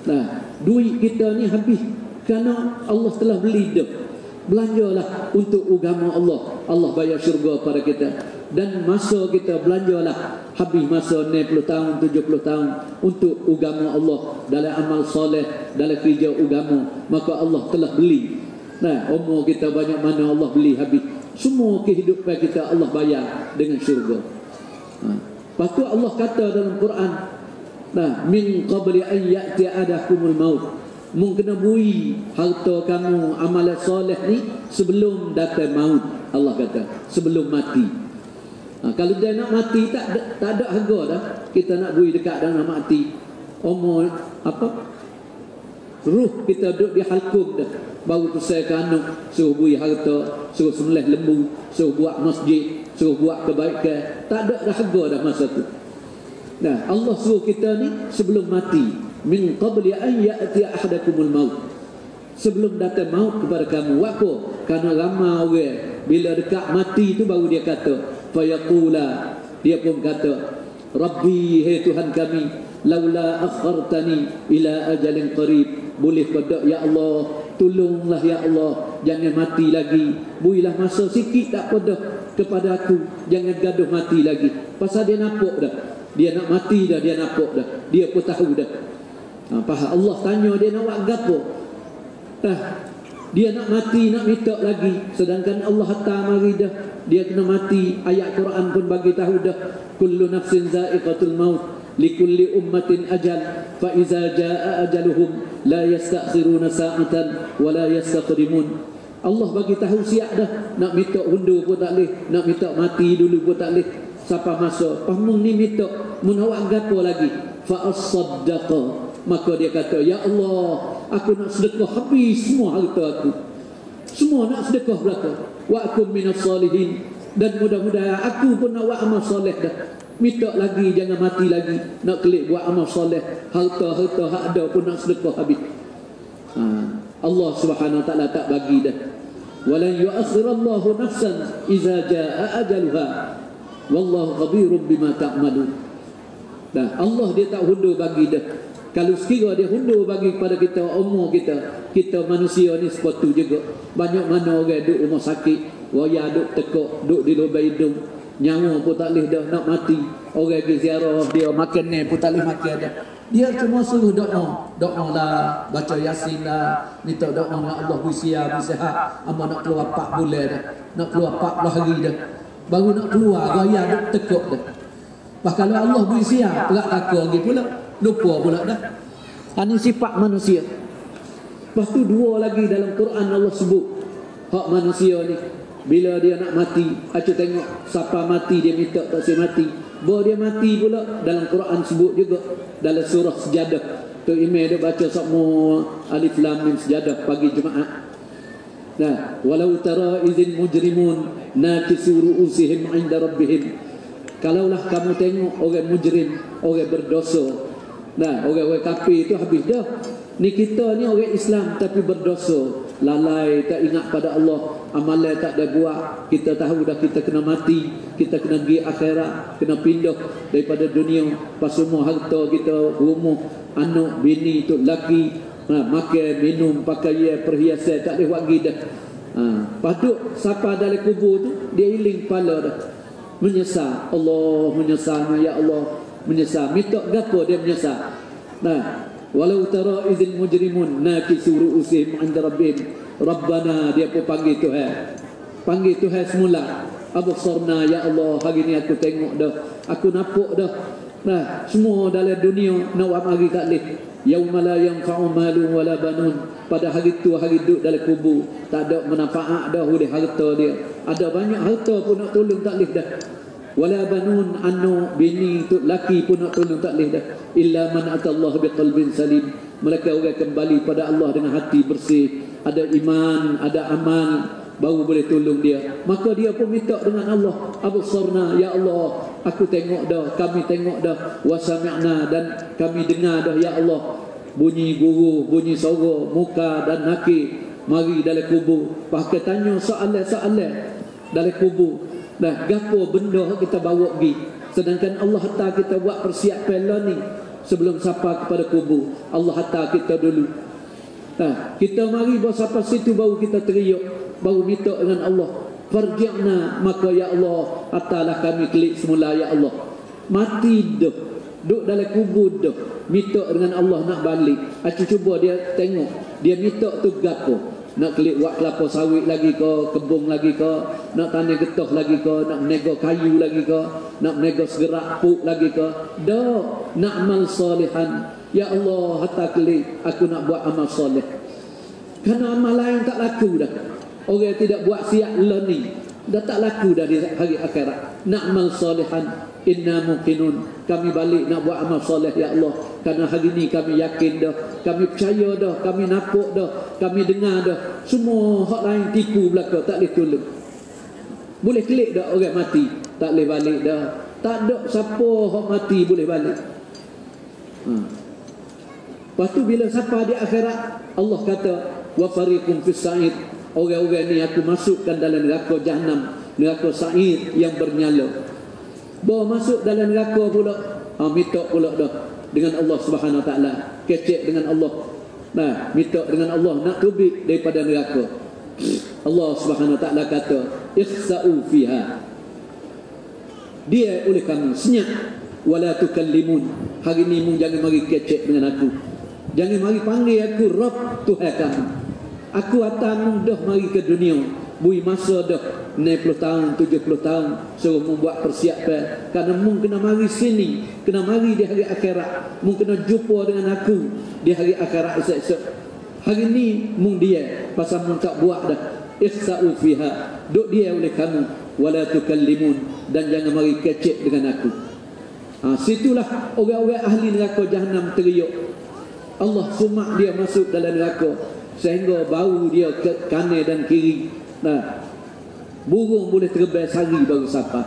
Nah, duit kita ni habis kerana Allah telah beli dah. Belanjalah untuk agama Allah. Allah bayar syurga pada kita. Dan masa kita belanjalah, habis masa 60 tahun, 70 tahun untuk agama Allah, dalam amal soleh, dalam kerja agama, maka Allah telah beli. Nah, umur kita banyak mana Allah beli habis. Semua kehidupan kita Allah bayar dengan syurga. Lepas tu Allah kata dalam Quran, nah, min qabli an ya'ti adakumul maut. Mu kena bui harta kamu amalan soleh ni sebelum datang maut. Allah kata sebelum mati. Kalau dia nak mati tak ada harga dah. Kita nak bui dekat dah nak mati. Umur apa? Ruh kita duduk di halkum dah. Baru tu saya kanuk suruh bui harta, suruh sembelih lembu, suruh buat masjid, suruh buat kebaikan. Tak ada dah harga dah masa tu. Nah, Allah suruh kita ni sebelum mati. Min qabli an ya'ti ahadakumul maut. Sebelum datang maut kepada kamu. Apa? Kerana ramai orang bila dekat mati tu baru dia kata, fayaqula, dia pun kata, Rabbi, hai Tuhan kami, laula akhartani ila ajalin qarib. Boleh pada ya Allah, tolonglah ya Allah, jangan mati lagi. Builah masa sikit tak pada kepada aku, jangan gaduh mati lagi. Pasal dia nampak dah, dia nak mati dah, dia nampak dah, dia pun tahu dah. Faham? Allah tanya dia nak buat gapo? Dia nak mati, nak minta lagi. Sedangkan Allah hantar mari dah, dia kena mati. Ayat Quran pun bagi tahu dah, kullu nafsin za'iqatul maut, likulli ummatin ajal, fa iza jaa ajaluhum la yastakhiruna sa'atan wa la yastaqdimun. Allah bagi tahu siap dah, nak minta undur pun tak leh, nak minta mati dulu pun tak leh. Siapa masa pahmung ni minta mun awak gapo lagi? Fa as-saddaqa. Maka dia kata, ya Allah, aku nak sedekah habis semua harta aku. Semua nak sedekah belaka. Wa akum minas salihin. Dan mudah-mudahan aku pun nak buat amal soleh dah. Minta lagi, jangan mati lagi. Nak kelik buat amal soleh. Harta-harta hak ada pun nak sedekah habis. Allah subhanahu wa ta'ala tak bagi dah. Walan yu'akhirallahu nafsan iza ja'a ajaluha. Wallahu khabirun bima ta'malun. Dah, Allah dia tak hundur bagi dah. Kalau sekiranya dia hundur bagi kepada kita umur kita manusia ni sepatu juga. Banyak mana orang duduk rumah sakit, waya duduk tekuk, duduk di lubang hidung, nyawa pun tak boleh dah, nak mati. Orang pergi ziarah dia makan ni pun tak boleh makan dah. Dia cuma suruh doa lah, baca yasin lah, minta doa ya Allah bersiap, bersihat. Amba nak keluar 4 bulan dah, nak keluar 40 hari dah. Baru nak keluar, raya duduk tekuk dah. Bahkan kalau Allah bersiap, perak takut lagi pula. Lupa pula dah. Ini sifat manusia. Lepas tu dua lagi dalam Quran Allah sebut hak manusia ni. Bila dia nak mati, aku tengok siapa mati dia minta tak si mati. Bahawa dia mati pula dalam Quran sebut juga dalam surah Sejadah. Tu email dia baca semua alif lam mim Sejadah pagi Jumaat. Nah, walau tara idzil mujrimun nakisu ru'usihim 'inda rabbihim. Kalaulah kamu tengok orang mujrim, orang berdosa. Nah, orang-orang kafir itu habis dah. Ni kita ni orang Islam tapi berdosa, lalai, tak ingat pada Allah, amalan tak ada buat. Kita tahu dah kita kena mati, kita kena pergi akhirat, kena pindah daripada dunia. Pas semua harta kita, rumah, anak, bini, tu laki, makan, minum, pakaian, perhiasan tak boleh buat lagi dah. Paduk siapa dalam kubur tu dia iling kepala dah. Menyesal, Allah menyesal, ya Allah menyesal. Minta gapo dia menyesal. Nah, walau tara idzil mujrimun nakisu ru'usihim 'inda rabbihim. Rabbana, dia pun panggil Tuhan. Panggil Tuhan semula. Absarna, ya Allah, hari ni aku tengok dah, aku nampak dah. Nah, semua dalam dunia nak buat mari tak leh. Yauma la yanfa'u malun wala banun. Pada hari tu, hari duduk dalam kubur, tak ada manfaat dah oleh harta dia. Ada banyak harta pun nak tolong tak leh dah. Wala banun, anak, bini, tu laki pun nak tolong tak leh dah. Illa man atallahu biqalbin salim. Mereka orang kembali pada Allah dengan hati bersih, ada iman, ada amal. baru boleh tolong dia. Maka dia pun minta dengan Allah, absarna, ya Allah, aku tengok dah, kami tengok dah, wa sami'na, dan kami dengar dah ya Allah, bunyi guru, bunyi suara muka dan nakir mari dalam kubur. Pakai tanya soalan-soalan dalam kubur. Dah gapo benda kita bawa pergi, sedangkan Allah hantar kita buat persiapan lah ni sebelum sampai kepada kubur. Allah hantar kita dulu. Kita mari baru sampai situ baru kita teriak, baru minta dengan Allah, farji'na, maka ya Allah atalah kami kelik semula ya Allah. Mati dah, duduk dalam kubur dah, minta dengan Allah nak balik. Cuba dia tengok, dia minta tu gapo? Nak kelik buat kelapa sawit lagi ke, kebun lagi ke, nak tanam getah lagi ke, nak menego kayu lagi ke, nak menego segerak puk lagi ke? Dah, nak amal salihan. Ya Allah, hatta kelik aku nak buat amal soleh. Kerana amal lain tak laku dah. Orang tidak buat siap learning, dah tak laku dah di hari akhirat. Nak amal salihan, inna muqinun, kami balik nak buat amal soleh ya Allah. Kerana hari ni kami yakin dah, kami percaya dah, kami nampak dah, kami dengar dah. Semua hak lain tipu belaka, tak boleh tolong. Boleh klik dah orang mati, tak boleh balik dah. Tak ada siapa hak mati boleh balik. Lepas tu bila sampai di akhirat, Allah kata, wa fariqum fis sa'id, orang-orang ni aku masukkan dalam neraka Jahannam, neraka sa'id yang bernyala. Bawa masuk dalam neraka pula, minta pula dah dengan Allah Subhanahu Wa Taala, kecek dengan Allah. Nah, minta dengan Allah nak tubik daripada neraka. Allah Subhanahu Wa Taala kata, ikhsa'u fiha, dia oleh kamu senyap, wala tukallimun, hari ni mu jangan mari kecek dengan aku, jangan mari panggil aku Rabb, Tuhan kamu. Aku akan dah mari ke dunia, bui masa dah 60 tahun, 70 tahun, suruh membuat persiapan. Kerana mu kena mari sini, kena mari di hari akhirat, mu kena jumpa dengan aku di hari akhirat esok-esok. Hari ni mu dia, pasal mu tak buat dah. Ikhsa'u fiha, duk dia oleh kamu, wala tukallimun, dan jangan mari kecek dengan aku. Situlah orang-orang ahli neraka Jahannam teriak. Allah sumak dia masuk dalam neraka, sehingga bau dia ke kanan dan kiri. Nah, burung boleh terbang sehari baru sampai.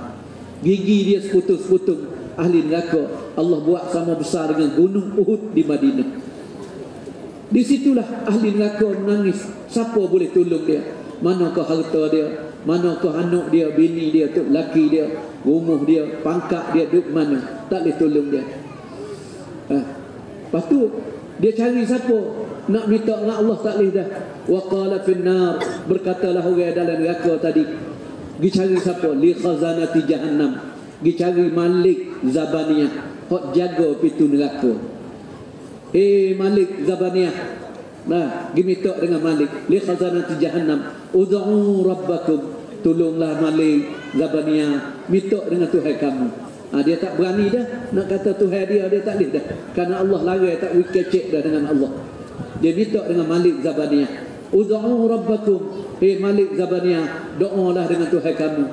Gigi dia seputung-seputung. Ahli neraka Allah buat sama besar dengan gunung Uhud di Madinah. Di situlah ahli neraka menangis. Siapa boleh tolong dia? Manakah harta dia? Manakah anak dia, bini dia, tok laki dia, rumah dia, pangkat dia duduk mana? Tak boleh tolong dia. Lepas tu dia cari siapa nak minta dengan Allah, tak boleh dah. Wa qala fin nar, berkatalah orang dalam neraka tadi, pergi cari siapa? Li khazanati jahannam, pergi cari Malik Zabaniyah, hok jaga pintu neraka. Malik Zabaniyah, nah, pergi minta dengan Malik. Li khazanati jahannam, ud'u rabbakum, tolonglah Malik Zabaniyah, minta dengan Tuhan kamu. Dia tak berani dah nak kata Tuhan dia tak boleh dah. Kerana Allah larang, tak boleh kecek dah dengan Allah. Dia minta dengan Malik Zabaniyah, ud'u rabbakum, Malik Zabaniyah, doalah dengan Tuhan kamu.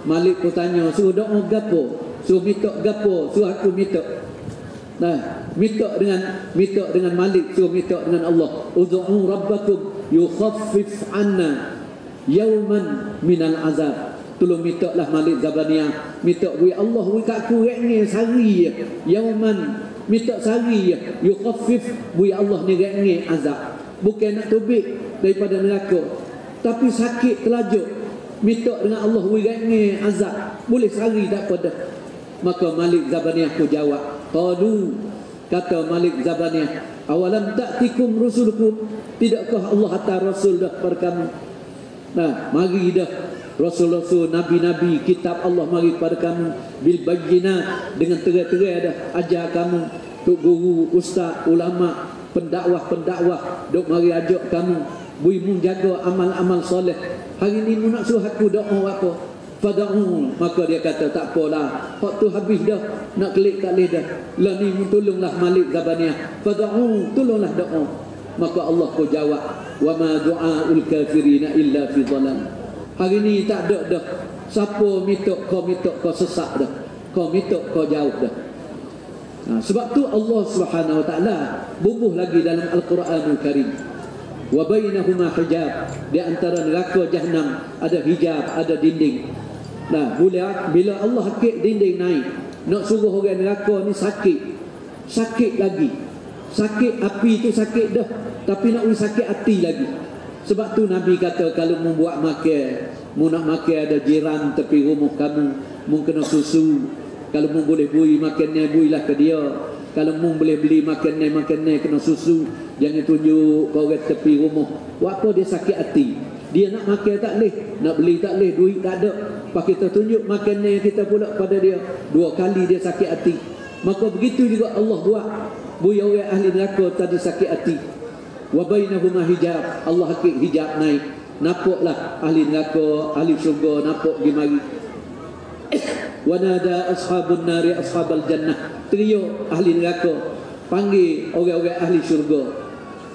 Malik pun tanya, suruh doa gapo? Suruh minta gapo? Suruh aku minta. Nah, minta dengan Malik, suruh minta dengan Allah. Ud'u rabbakum yukhaffif anna yawman minal azab. Tolong minta lah Malik Zabaniyah, minta bui Allah bui kat aku rekni sehari je, yauman, minta sehari je, yukhaffif, bui Allah ni rekni azab. Bukan nak tubik daripada neraka, tapi sakit terlajuk, minta dengan Allah bui rekni azab, boleh sehari tak apa dah. Maka Malik Zabaniyah ku jawab, qalu, kata Malik Zabaniyah, awalam ta'tikum rusulukum, tidakkah Allah hantar rasul dah kepada kamu? Nah, mari dah Rasul-Rasul, Nabi-Nabi, kitab Allah mari kepada kamu, bil bayyinat, dengan terang-terang dah ajar kamu. Tok guru, ustaz, ulama, pendakwah, dok mari ajak kamu, bui mu jaga amal-amal soleh. Hari ni mu nak suruh aku doa apa? Fada'u, maka dia kata tak apalah, hak tu habis dah, nak klik tak boleh dah. Lah ni mu tolonglah Malik Zabaniyah, fada'u, tolonglah doa. Maka Allah ko jawab, wa ma du'aul kafirina illa fi dhalam. Hari ni tak ada dah siapa minta kau sesak dah, kau minta kau jauh dah. Sebab tu Allah Subhanahu Wa Taala bubuh lagi dalam Al-Quranul Karim. wa bainahuma hijab, di antara neraka Jahannam ada hijab, ada dinding. Nah, bila Allah hakik dinding naik, nak suruh orang neraka ni sakit lagi. Sakit api tu sakit dah, tapi nak sakit hati lagi. Sebab tu Nabi kata kalau mu buat makan, mu nak makan ada jiran tepi rumah kamu, mu kena susu. Kalau mu boleh bui makannya, builah ke dia. Kalau mu boleh beli makannya kena susu. Jangan tunjuk kau orang tepi rumah. Buat apa dia sakit hati? Dia nak makan tak boleh, nak beli tak boleh, duit tak ada. Pak kita tunjuk makannya kita pula pada dia. 2 kali dia sakit hati. Maka begitu juga Allah buat. Bui orang ahli neraka tadi sakit hati. Wa bainahuma hijab, Allah hakik hijab naik. Nampaklah ahli neraka, ahli syurga nampak pergi mari. Wa nada ashabun nari ashabal jannah. Trio ahli neraka panggil orang-orang ahli syurga.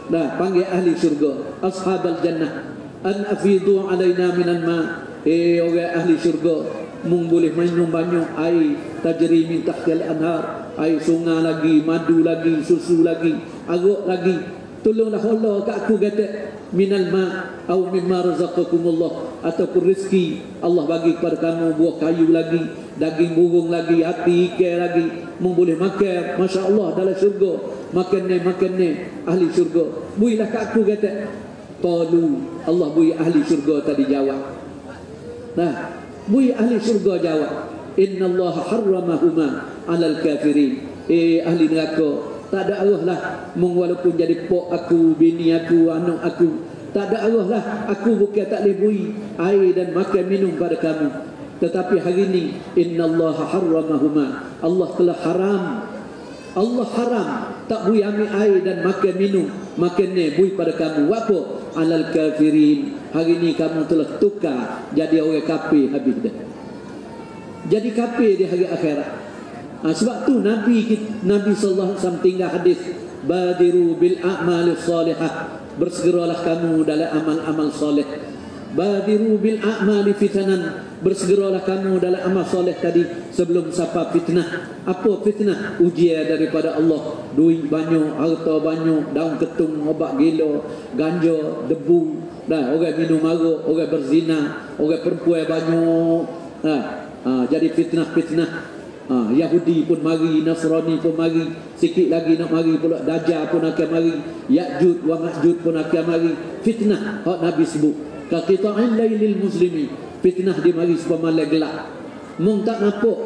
Dah panggil ahli syurga, ashabal jannah, an afidu alaina minan ma. Orang ahli syurga, mung boleh minum banyak air tajri min tahtil anhar, air sungai lagi, madu lagi, susu lagi, arak lagi. Tolonglah Allah kat aku kata minal ma au mimma razaqakumullah, ataupun rezeki Allah bagi kepada kamu, buah kayu lagi, daging burung lagi, hati ikan lagi, mu boleh makan, masya-Allah dalam syurga. Makan ni ahli syurga. Builah kat aku kata. Qalu, Allah bui ahli syurga tadi jawab. Nah, bui ahli syurga jawab, innallaha harramahuma 'alal kafirin. Ahli neraka, tak ada arah lah mung walaupun jadi pok aku, bini aku, anak aku, tak ada arah lah. Aku bukan tak boleh bui air dan makan minum pada kamu, tetapi hari ini innallaha harramahuma, Allah telah haram. Allah haram tak bui ambil air dan makan minum, makan ni bui pada kamu. Apa? Alal kafirin, hari ini kamu telah tukar jadi orang kafir habis dah. Jadi kafir di hari akhirat. Sebab tu Nabi sallallahu alaihi wasallam tinggal hadis, badiru bil a'malis salihah, bersegeralah kamu dalam amal-amal soleh. Badiru bil a'mali fitanan, bersegeralah kamu dalam amal soleh tadi sebelum sampai fitnah. Apa fitnah? Ujian daripada Allah. Duit banyak, harta banyak, daun ketung, obat gila, ganja, debu. Dah orang minum arak, orang berzina, orang perempuan banyak. Jadi fitnah-fitnah. Yahudi pun mari, Nasrani pun mari, sikit lagi nak mari pula Dajjal pun akan mari, Ya'jud wa Ma'jud pun akan mari. Fitnah hak Nabi sebut qata'il lailil muslimi, fitnah di mari sebab malam gelap. Mung tak nampak.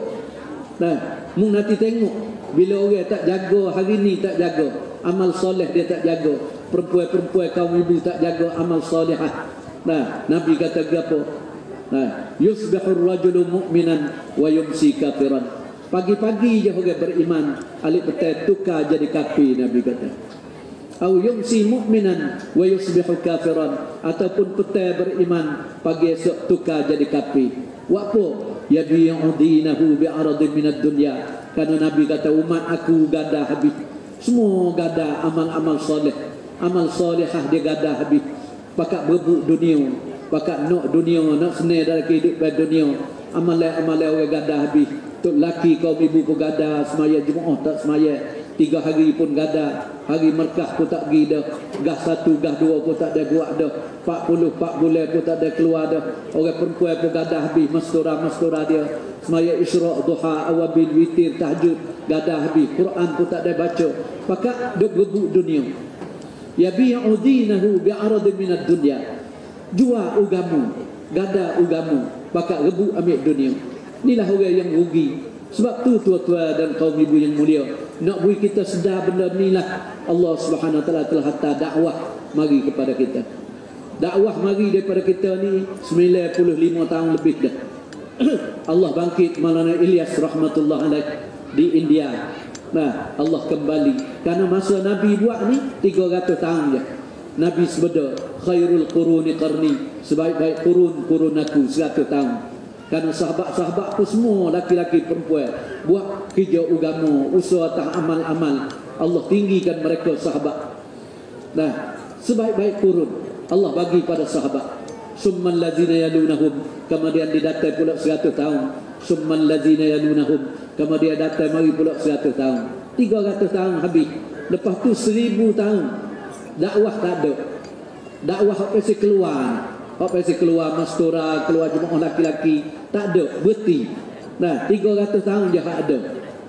Mung nanti tengok bila orang tak jaga hari ni, tak jaga amal soleh, dia tak jaga. Perempuan-perempuan kaum ibu tak jaga amal solehah. Nabi kata apa? Yusbihur rajulu mu'minan wa yumsi kafiran. Pagi-pagi je orang beriman, alik petang tukar jadi kafir. Nabi kata au yumsi mu'minan wa yusbihu kafiran, ataupun petang beriman, pagi esok tukar jadi kafir. Wa apa? Yabi'u dinahu bi'aradin minad dunya. Karena Nabi kata umat aku gadah habis, semua gadah amal-amal soleh, amal solehah dia gadah habis. Pakat berebut dunia, pakat nak dunia, nak senang dalam kehidupan dunia. Amalan-amalan orang gadah habis. Tok laki kaum ibu pun gadah, semaya Jumaat tak semaya, 3 hari pun gadah, hari merkah pun tak pergi dah, gah 1 gah 2 pun tak ada buat dah, 40 bulan pun tak ada keluar dah. Orang perempuan pun gadah habis, mastura dia, semaya isyraq, duha, awabil, witir, tahajud, gadah habis. Quran pun tak ada baca, pakat duk berebut dunia. Yabi'u dinahu bi'aradin minad dunya, jual ugamu, gadah ugamu, pakat rebut ambil dunia. Inilah orang yang rugi. Sebab tu tua-tua dan kaum ibu yang mulia, nak bui kita sedar benda inilah Allah Subhanahu Wa Taala telah hantar dakwah mari kepada kita. Dakwah mari daripada kita ni 95 tahun lebih dah. Allah bangkit Maulana Ilyas rahmatullah alaih di India. Allah kembali karena masa Nabi buat ni 300 tahun je. Nabi sebeda khairul quruni qarni, sebaik-baik kurun aku 100 tahun. Karena sahabat-sahabat pun semua laki-laki perempuan buat kerja agama, usaha tak amal-amal. Allah tinggikan mereka sahabat. Sebaik-baik kurun Allah bagi pada sahabat. Summal ladzina yalunahum, kemudian didatai pula 100 tahun. Summal ladzina yalunahum, kemudian datang mari pula 100 tahun. 300 tahun habis. Lepas tu 1000 tahun dakwah tak ada. Dakwah hak pesi keluar. Hak pesi keluar mastura, keluar jemaah laki-laki, tak ada, berhenti. Nah, 300 tahun je hak ada.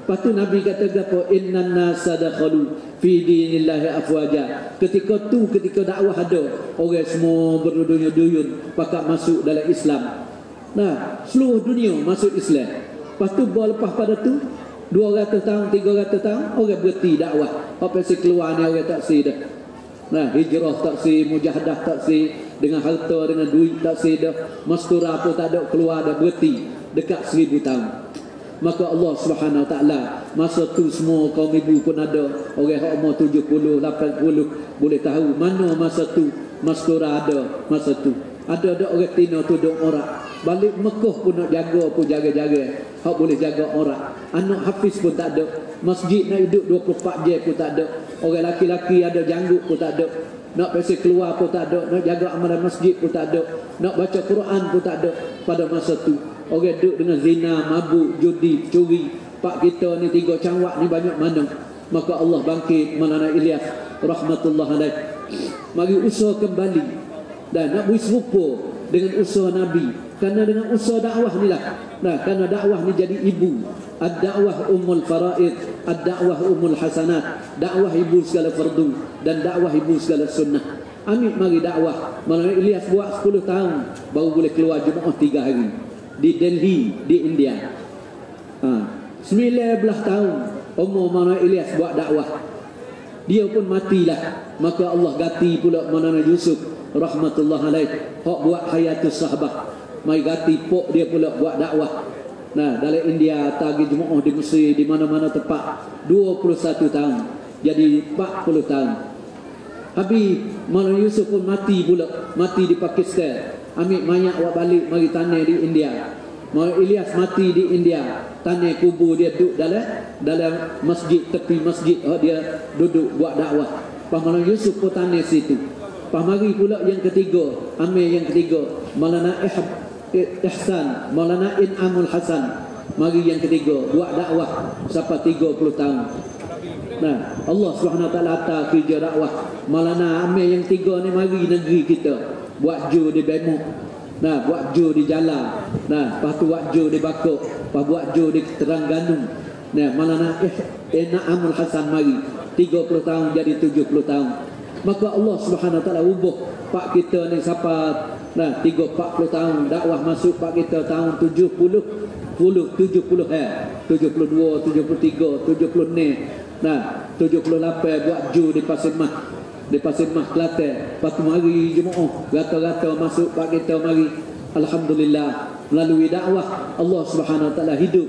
Lepas tu Nabi kata apa? Innan nasa dakhalu fi dinillahi afwaja. Ketika dakwah ada, orang semua berduyun-duyun pakak masuk dalam Islam. Nah, seluruh dunia masuk Islam. Lepas tu lepas pada tu 200 tahun, 300 tahun orang berhenti dakwah. Apa si keluar ni orang tak si dah. Nah, hijrah tak si, mujahadah tak si, dengan harta, dengan duit tak si dah. Mastura pun tak ada, keluar dah, berhenti dekat 1000 tahun. Maka Allah Subhanahu Wa Taala masa tu semua kaum ibu pun ada, orang hak umur 70, 80 boleh tahu mana masa tu mastura ada masa tu. Ada orang Tino tudung orang. Balik Mekah pun nak jaga pun jaga-jaga. Hak boleh jaga orang. Anak hafiz pun tak ada. Masjid nak hidup 24 jam pun tak ada. Orang laki-laki ada janggut pun tak ada. Nak pergi keluar pun tak ada. Nak jaga amalan masjid pun tak ada. Nak baca Quran pun tak ada pada masa tu. Orang duduk dengan zina, mabuk, judi, curi. Pak kita ni 3 cangwak ni banyak mana. Maka Allah bangkit Maulana Ilyas rahmatullah alaih. Mari usaha kembali. Dan nak beri serupa dengan usaha Nabi. Kerana dengan usaha dakwah ni lah. Nah, kerana dakwah ni jadi ibu. Ad-dakwah ummul faraid, ad-dakwah ummul hasanat. Dakwah ibu segala fardu dan dakwah ibu segala sunnah. Ambil mari dakwah. Maulana Ilyas buat 10 tahun baru boleh keluar jemaah 3 hari di Delhi, di India. 19 tahun umur Maulana Ilyas buat dakwah. Dia pun matilah. Maka Allah ganti pula Maulana Yusuf rahmatullah alaih, hak buat hayatus sahabah. Mai ganti pok dia pula buat dakwah. Nah, dalam India tagi jemaah di Mesir, di mana-mana tempat 21 tahun. Jadi 40 tahun. Habis Maulana Yusuf pun mati pula, mati di Pakistan. Ambil mayat awak balik mari tanah di India. Maulana Ilyas mati di India. Tanah kubur dia duduk dalam masjid, tepi masjid. Dia duduk buat dakwah. Maulana Yusuf pun tanah situ. Pamari pula yang ketiga, ambil yang ketiga, Maulana Ihsan, Maulana In'amul Hasan. Mari yang ketiga buat dakwah sampai 30 tahun. Nah, Allah Subhanahu Wa Taala atas kerja dakwah. Maulana ambil yang 3 ni mari negeri kita. Buat jo di Bemuk. Nah, buat jo di Jalan. Nah, lepas tu buat jo di Bakok, lepas buat jo di Terengganu. Nah, Maulana In'amul Hasan mari 30 tahun jadi 70 tahun. Maka Allah Subhanahu Wa Taala ubah pak kita ni sampai 40 tahun dakwah masuk pak kita tahun 70 72 73 76 78 buat ju di Pasir Mah Kelantan. Lepas tu mari jemaah rata-rata masuk pak kita mari. Alhamdulillah melalui dakwah Allah Subhanahu Wa Taala hidup.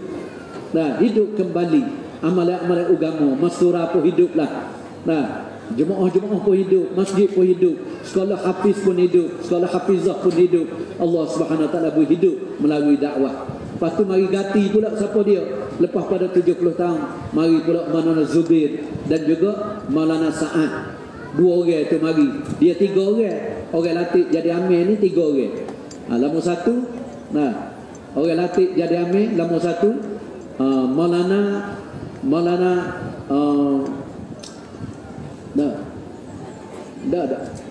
Hidup kembali amalan-amalan agama, mastura pun hiduplah. Jemaah-jemaah pun hidup, masjid pun hidup, sekolah hafiz pun hidup, sekolah hafizah pun hidup. Allah Subhanahu Wa Taala berhidup melalui dakwah. Lepas tu mari ganti pula siapa dia? Lepas pada 70 tahun, mari pula Maulana Zubair dan juga Maulana Sa'ad. 2 orang tu mari. Dia 3 orang. Orang latih jadi amir ni 3 orang. Lama satu, orang latih jadi amir, lama satu Maulana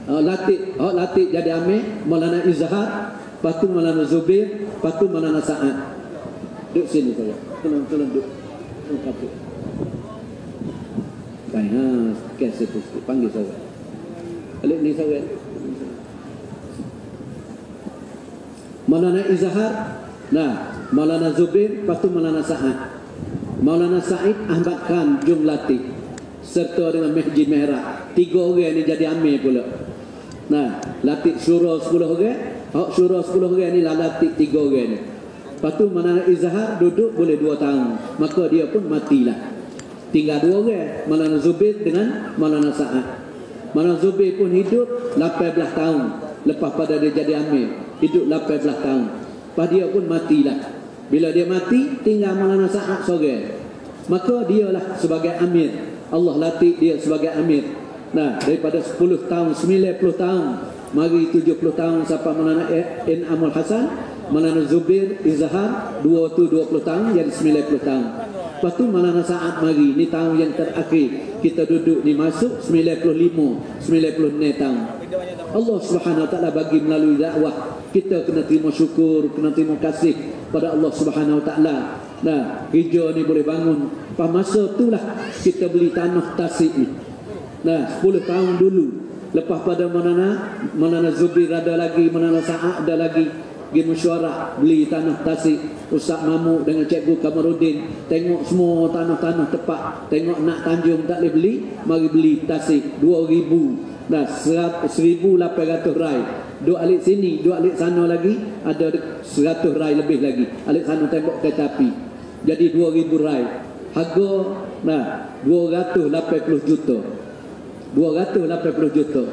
Latih jadi amir Maulana Izhar, lepas tu Maulana Zubair, lepas tu Maulana Sa'ad. Duduk sini saya. Tolong duduk. Kapit. Baik, kes itu panggil saya. Alik ni saya. Maulana Izhar, Maulana Zubair, lepas tu Maulana Sa'ad. Maulana Sa'id Ahmad Khan Jumlati serta dengan Mahji Merah. 3 orang ni jadi amir pula. Latih syura 10 orang. Hak syura 10 orang ni latih 3 orang ni. Lepas tu Maulana Izhar duduk boleh 2 tahun. Maka dia pun matilah. Tinggal 2 orang, Maulana Zubair dengan Maulana Sa'ad. Maulana Zubair pun hidup 18 tahun. Lepas pada dia jadi amir, hidup 18 tahun. Lepas dia pun matilah. Bila dia mati, tinggal Maulana Sa'ad seorang. Maka dialah sebagai amir. Allah latih dia sebagai amir. Daripada 10 tahun, 90 tahun, mari 70 tahun sampai Maulana In'amul Hasan, Maulana Zubair Izhar 20 tahun jadi 90 tahun. Lepas tu Maulana Sa'ad mari. Ni tahun yang terakhir kita duduk ni masuk 95 96 tahun. Allah Subhanahu Wa Taala bagi melalui dakwah. Kita kena terima syukur, kena terima kasih pada Allah Subhanahu Wa Taala. Nah, hijau ni boleh bangun. Pas masa itulah kita beli tanah Tasik ni. Nah, 10 tahun dulu. Lepas pada Manana Zubir ada lagi, Manana Sa'ad ada lagi, pergi mesyuarat beli tanah Tasik. Ustaz Mamuk dengan Cikgu Kamarudin tengok semua tanah-tanah tepat, tengok nak Tanjung tak boleh beli, mari beli Tasik 2,000. Dah 1,800 rai. Duk alik sini, duk alik sana lagi ada 100 rai lebih lagi. Alik sana tembok kereta api. Jadi 2,000 rai. Harga 280 juta. 280 juta.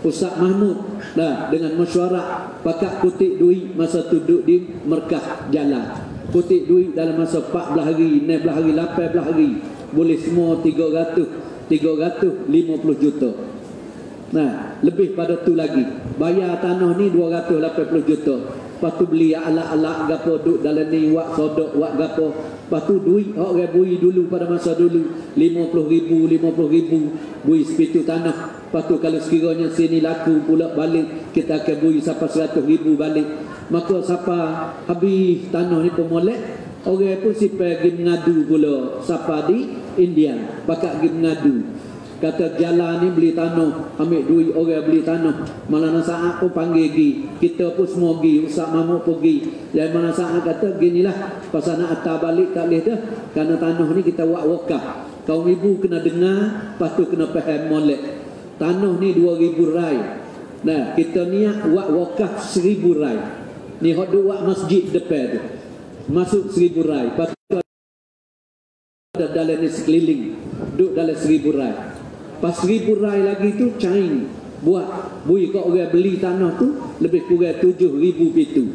Ustaz Mahmud dengan mesyuarat pakat kutik duit masa tu duduk di Merkah jalan. Kutik duit dalam masa 14 hari, 16 hari, 18 hari. Boleh semua 350 juta. Nah, lebih pada tu lagi. Bayar tanah ni 280 juta. Lepas tu beli alat-alat gapo duk dalam ni, wak sodok, wak gapo. Lepas tu duit orang bui dulu pada masa dulu 50,000 bui sepitu tanah. Lepas tu kalau sekiranya sini laku pula balik, kita akan bui sampai 100,000 balik. Maka siapa habis tanah ni pemolek, orang pun siapa pergi mengadu pula siapa di India, pakat pergi mengadu. Kata jalan ni beli tanah, ambil duit orang beli tanah. Malana Sa'ad pun panggil pergi. Kita pun semua pergi, Ustaz Mahmud pergi. Yang Malana Sa'ad kata ginilah, pasal nak atas balik tak boleh dah. Kerana tanah ni kita buat wakaf. Kaum ibu kena dengar, lepas tu kena faham molek. Tanah ni 2,000 rai. Nah, kita niat buat wakaf 1,000 rai. Ni hok duk buat masjid depan tu. Masuk 1,000 rai. Lepas tu ada dalam ni sekeliling. Duk dalam 1,000 rai. Pas 1,000 rai lagi tu cain buat bui kau orang beli tanah tu lebih kurang 7,000 pitu.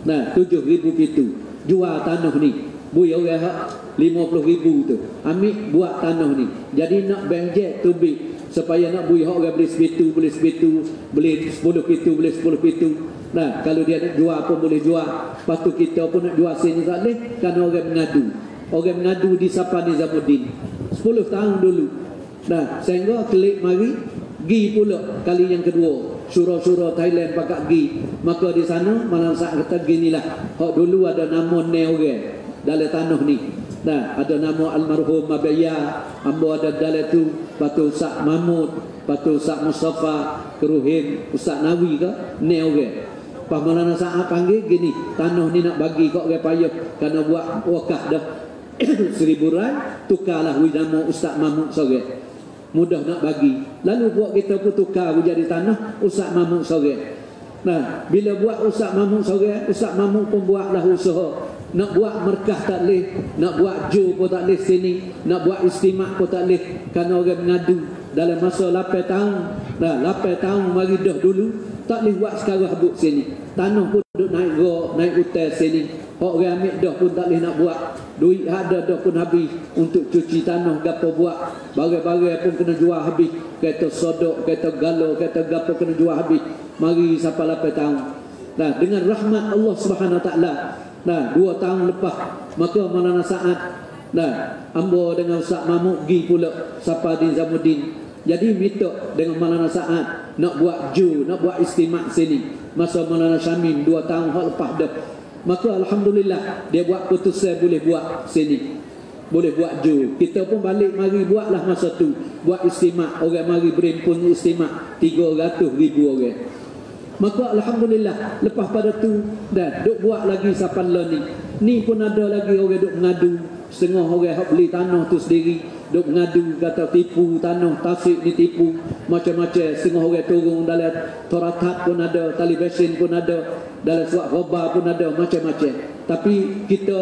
Nah, 7,000 pitu jual tanah ni. Bui orang hak 50,000 tu. Ambil buat tanah ni. Jadi nak banjek tu big supaya nak bui hak orang beli sepitu, beli sepitu, beli 10 pitu, beli 10 pitu. Nah, kalau dia nak jual pun boleh jual. Lepas tu kita pun nak jual sini tak boleh kerana orang mengadu. Orang mengadu di Sapa Nizamuddin 10 tahun dulu. Nah, sehingga klik mari gi pula kali yang kedua. Syura-syura Thailand pakat gi. Maka di sana Malang Sak kata ginilah. Hak dulu ada nama ne orang dalam tanah ni. Nah, ada nama almarhum Mabaya, ambo ada dalam tu, Patu Ustaz Mahmud, Patu Ustaz Mustafa, Keruhin, Ustaz Nawi ke ne orang. Pak Maulana Sa'ad panggil gini, tanah ni nak bagi kau orang payah kerana buat wakaf dah. 1,000 rai tukarlah nama Ustaz Mahmud sore. Mudah nak bagi. Lalu buat kita pun tukar jadi tanah Ustaz Mahmud sore. Nah, bila buat Ustaz Mahmud sore, Ustaz Mahmud pun buatlah usaha. Nak buat Merkah tak boleh, nak buat Jo pun tak boleh sini, nak buat istimak pun tak boleh kerana orang mengadu dalam masa 8 tahun. Nah, 8 tahun mari dah dulu tak boleh buat sekarang habuk sini. Tanah pun duduk naik rok, naik hotel sini. Orang ambil dah pun tak boleh nak buat. Duit ada dah pun habis untuk cuci tanah, gapo buat. Barang-barang pun kena jual habis. Kereta sodok, kereta galau, kereta gapo kena jual habis. Mari sampai 8 tahun. Nah, dengan rahmat Allah Subhanahu Wa Taala. Nah, 2 tahun lepas maka Maulana Sa'ad ambo dengan Ustaz Mahmud pergi pula Sapa Nizamuddin. Jadi minta dengan Maulana Sa'ad nak buat ju, nak buat istimak sini. Masa Maulana Syamim 2 tahun lepas dah. Maka alhamdulillah dia buat putusan boleh buat sini. Boleh buat ju. Kita pun balik mari buatlah masa tu. Buat istimak, orang mari berimpun istimak 300,000 orang. Maka alhamdulillah lepas pada tu dah duk buat lagi sapan ni. Ni pun ada lagi orang duk mengadu. Setengah orang hak beli tanah tu sendiri duk mengadu kata tipu tanah Tasik ni tipu macam-macam. Setengah orang turun dalam toratat pun ada, television pun ada, dalam surat khabar pun ada macam-macam. Tapi kita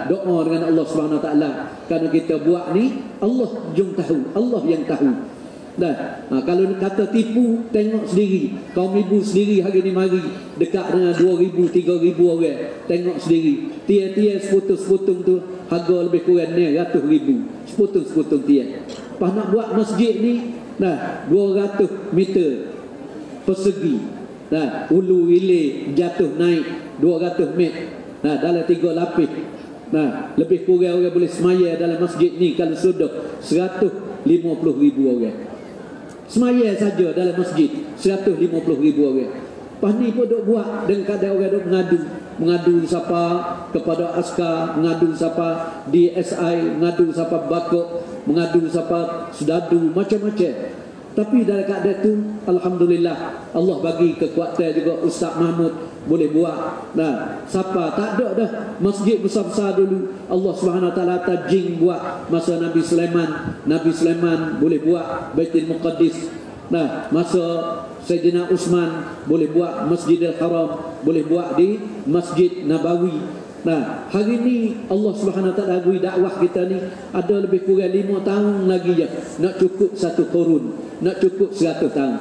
doa dengan Allah Subhanahu Wa Taala kerana kita buat ni Allah jom tahu, Allah yang tahu. Kalau kata tipu, tengok sendiri. Kaum ibu sendiri hari ni mari dekat dengan 2,000, 3,000 orang. Tengok sendiri. Tiang-tiang seputung-seputung tu harga lebih kurang ni 100,000. Seputung-seputung tiang. Lepas nak buat masjid ni 200 meter persegi. Ulu hilir jatuh naik 200 meter. Dalam 3 lapis. Lebih kurang orang boleh semaya dalam masjid ni kalau sudah 150,000 orang. Semaya saja dalam masjid 150,000 orang. Lepas ni pun duk buat dengan kadang orang duk mengadu siapa kepada askar, mengadu siapa DSI, mengadu siapa bakok, mengadu siapa sudadu, macam-macam. Tapi dalam keadaan itu, alhamdulillah, Allah bagi kekuatan juga. Ustaz Mahmud boleh buat. Nah, siapa tak ada dah masjid besar-besar dulu. Allah Subhanahu Wa Taala tajing buat masa Nabi Sulaiman. Nabi Sulaiman boleh buat Baitul Muqaddis. Nah, masa Sayyidina Uthman boleh buat Masjidil Haram, boleh buat di Masjid Nabawi. Nah, hari ni Allah Subhanahu Wa Taala bagi dakwah kita ni ada lebih kurang 5 tahun lagi je nak cukup 1 qurun, nak cukup 100 tahun.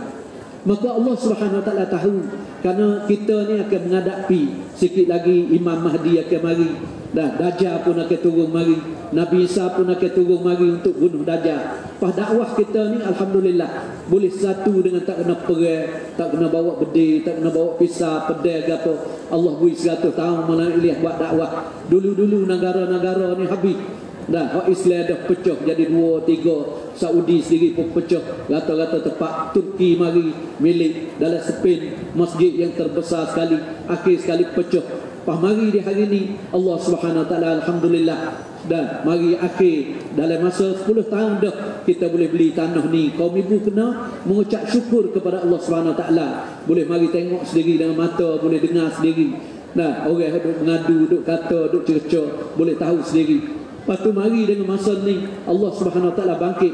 Maka Allah Subhanahu Wa Taala tahu kerana kita ni akan menghadapi sikit lagi Imam Mahdi akan mari. Dah Dajjal pun akan turun mari, Nabi Isa pun akan turun mari untuk bunuh Dajjal. Pas dakwah kita ni alhamdulillah boleh satu dengan tak kena perang, tak kena bawa bedi, tak kena bawa pisau, pedang ke apa. Allah beri 100 tahun mana Ilyas buat dakwah. Dulu-dulu negara-negara ni habis. Dah hak Islam dah pecah jadi 2, 3. Saudi sendiri pun pecah. Rata-rata tempat Turki mari milik dalam Spain, masjid yang terbesar sekali, akhir sekali pecah. Pas mari di hari ni Allah Subhanahu Wa Taala alhamdulillah dan mari akhir dalam masa 10 tahun dah kita boleh beli tanah ni. Kaum ibu kena mengucap syukur kepada Allah Subhanahu Wa Taala. Boleh mari tengok sendiri dengan mata, boleh dengar sendiri. Nah, orang duk mengadu, duk kata, duk cerca, boleh tahu sendiri. Lepas tu mari dengan masa ni Allah Subhanahu Wa Taala bangkit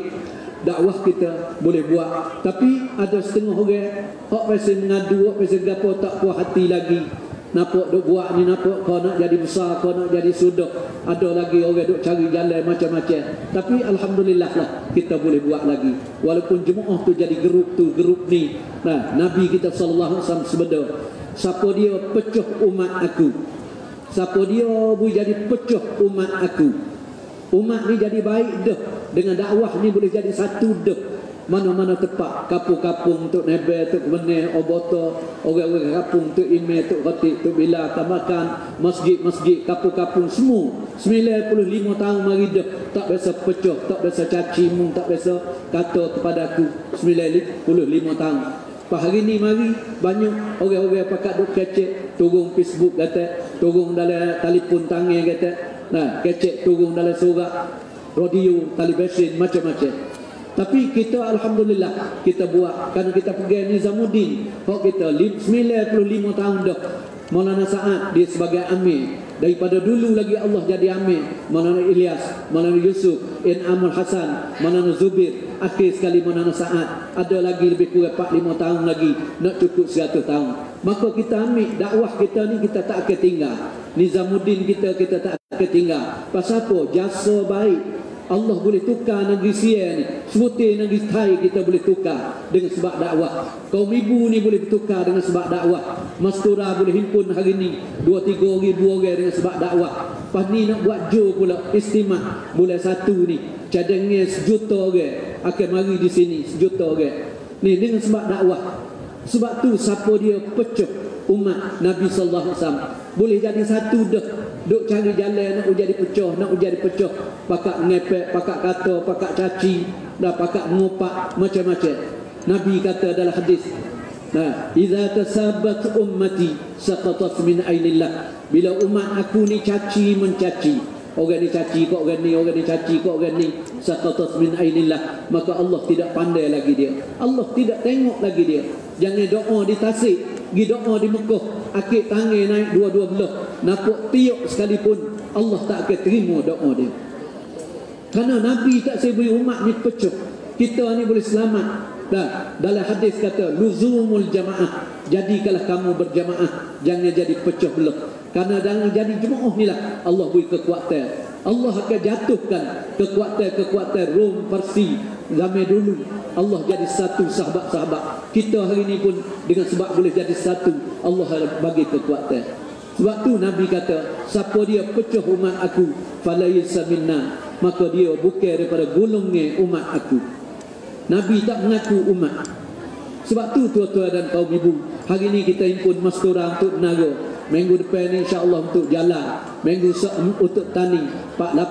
dakwah kita boleh buat. Tapi ada setengah orang hak pasal mengadu, hak pasal gapo tak puas hati lagi. Nampak duk buat ni, nampak kau nak jadi besar, kau nak jadi sudah. Ada lagi orang duk cari jalan macam-macam. Tapi alhamdulillah lah kita boleh buat lagi. Walaupun jemaah tu jadi grup tu, grup ni. Nah, Nabi kita sallallahu alaihi wasallam sebeda, siapa dia pecah umat aku, siapa dia boleh jadi pecah umat aku. Umat ni jadi baik dah. Dengan dakwah ni boleh jadi satu dah. Mana-mana tempat, kapung-kapung untuk nebel, untuk benih, oboto, orang-orang kapung, untuk imeh, untuk khatib, untuk bila, tamakan, masjid-masjid, kapung-kapung, semua 95 tahun mari dah. Tak biasa pecah, tak biasa caci mung, tak biasa kata kepada aku 95 tahun. Pas hari ni mari banyak orang-orang pakat duk kecek, turun Facebook kata, turun dalam telefon tangan kata, nah, kecek turun dalam surat, radio, televisi, macam-macam. Tapi kita alhamdulillah kita buat kerana kita pegang Nizamuddin. Hak kita 95 tahun dah. Maulana Sa'ad dia sebagai amir. Daripada dulu lagi Allah jadi amir. Maulana Ilyas, Maulana Yusuf, In'amul Hasan, Maulana Zubir, akhir sekali Maulana Sa'ad. Ada lagi lebih kurang 4-5 tahun lagi nak cukup 100 tahun. Maka kita ambil dakwah kita ni kita tak akan tinggal. Nizamuddin kita tak akan tinggal. Pasal apa? Jasa baik Allah boleh tukar negeri Sia ni. Sebutir negeri Thai kita boleh tukar dengan sebab dakwah. Kaum ibu ni boleh bertukar dengan sebab dakwah. Mastura boleh himpun hari ni 2-3 ribu orang dengan sebab dakwah. Lepas ni nak buat jo pula istimah bulan 1 ni. Cadangnya 1 juta orang akan mari di sini, 1 juta orang. Ni dengan sebab dakwah. Sebab tu siapa dia pecah umat Nabi sallallahu alaihi wasallam boleh jadi satu dah. Duk cari jalan nak jadi pecah, nak jadi pecah. Pakak ngepek, pakak kata, pakak caci, dah pakak mengopak macam-macam. Nabi kata dalam hadis, nah, idza tasabbat ummati saqatat min ainillah. Bila umat aku ni caci mencaci, orang ni caci kok orang ni, orang ni caci kok orang ni, saqatat min ainillah, maka Allah tidak pandai lagi dia. Allah tidak tengok lagi dia. Jangan doa di Tasik, pergi doa di Mekah, akik tangan naik dua-dua belah, nampak tiup sekalipun Allah tak akan terima doa dia. Kerana Nabi tak sebui umat ni pecah. Kita ni boleh selamat. Dah, dalam hadis kata luzumul jamaah, jadikanlah kamu berjamaah, jangan jadi pecah belah. Kerana dalam jadi jemaah ni lah Allah beri kekuatan. Allah akan jatuhkan kekuatan Rom, Parsi zaman dulu. Allah jadi satu sahabat-sahabat. Kita hari ni pun dengan sebab boleh jadi satu, Allah bagi kekuatan. Sebab tu Nabi kata, siapa dia pecah umat aku, falaysa minna, maka dia bukan daripada golongan umat aku. Nabi tak mengaku umat. Sebab tu tuan-tuan dan kaum ibu, hari ni kita himpun mastura untuk menara. Minggu depan ni insya-Allah untuk jalan. Minggu untuk tani 18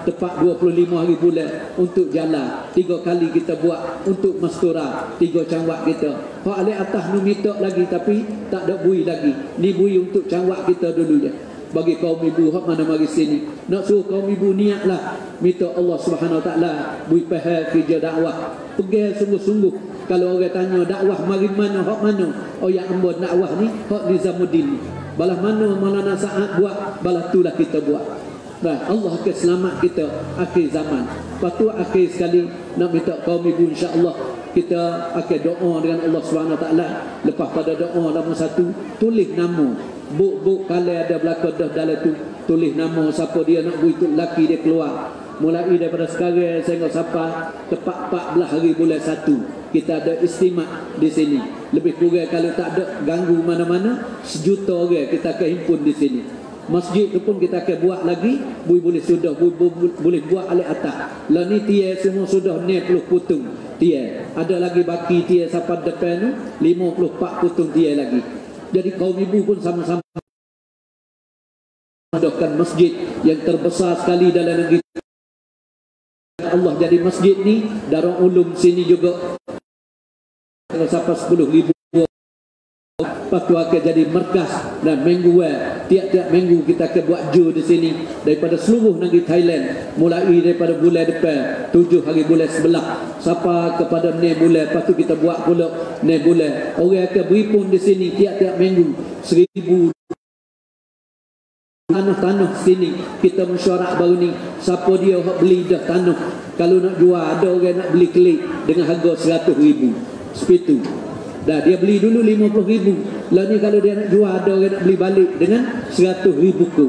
tepat 25 hari bulan untuk jalan. 3 kali kita buat untuk mastura 3 cangwak kita. Hak alik atas ni minta lagi tapi tak ada bui lagi. Ni bui untuk cangwak kita dulu je. Bagi kaum ibu hak mana mari sini. Nak suruh kaum ibu niatlah minta Allah Subhanahu Wa Taala bui pahal kerja dakwah. Pergi sungguh-sungguh. Kalau orang tanya dakwah mari mana hak mana? Oh ya ambon dakwah ni hak Nizamuddin. Balah mana Maulana Sa'ad buat, balah itulah kita buat. Nah, Allah akan selamat kita akhir zaman. Patu akhir sekali nak minta kaum ibu insya-Allah kita akan doa dengan Allah Subhanahu Taala. Lepas pada doa nombor 1 tulis nama. Buk-buk kalau ada belakang dah dalam tu tulis nama siapa dia nak buat lelaki dia keluar. Mulai daripada sekarang sehingga sampai tepat 14 hari bulan 1 kita ada istimak di sini. Lebih kurang kalau tak ada ganggu mana-mana 1 juta orang kita akan himpun di sini. Masjid tu pun kita akan buat lagi, boleh sudah boleh buat alih atas. Lah ni tiang semua sudah 90 putung tiang. Ada lagi baki tiang sampai depan tu 54 putung tiang lagi. Jadi kaum ibu pun sama-sama adakan masjid yang terbesar sekali dalam negeri Allah. Jadi masjid ni Darul Ulum sini juga sampai 10,000. Lepas tu akan jadi markas dan minggu tiap-tiap minggu kita akan buat ju di sini daripada seluruh negeri Thailand, mulai daripada bulan depan 7 hari bulan 11 sampai kepada 6 bulan. Lepas tu kita buat pula 6 bulan. Orang akan berhimpun di sini tiap-tiap minggu 1,000 tanah sini. Kita mesyuarat baru ni siapa dia hak beli dah tanah. Kalau nak jual ada orang nak beli kelik dengan harga 100,000 sepitu. Dah dia beli dulu 50,000. Lah ni kalau dia nak jual ada orang nak beli balik dengan 100,000 ku.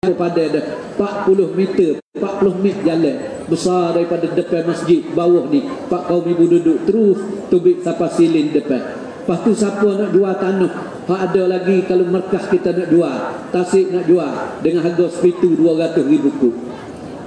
Pada dah 40 meter, 40 meter jalan besar daripada depan masjid bawah ni. Pak kaum ibu duduk terus tubik sampai silin depan. Lepas tu siapa nak jual tanah, hak ada lagi kalau markas kita nak jual, Tasik nak jual dengan harga sepitu 200,000 ku.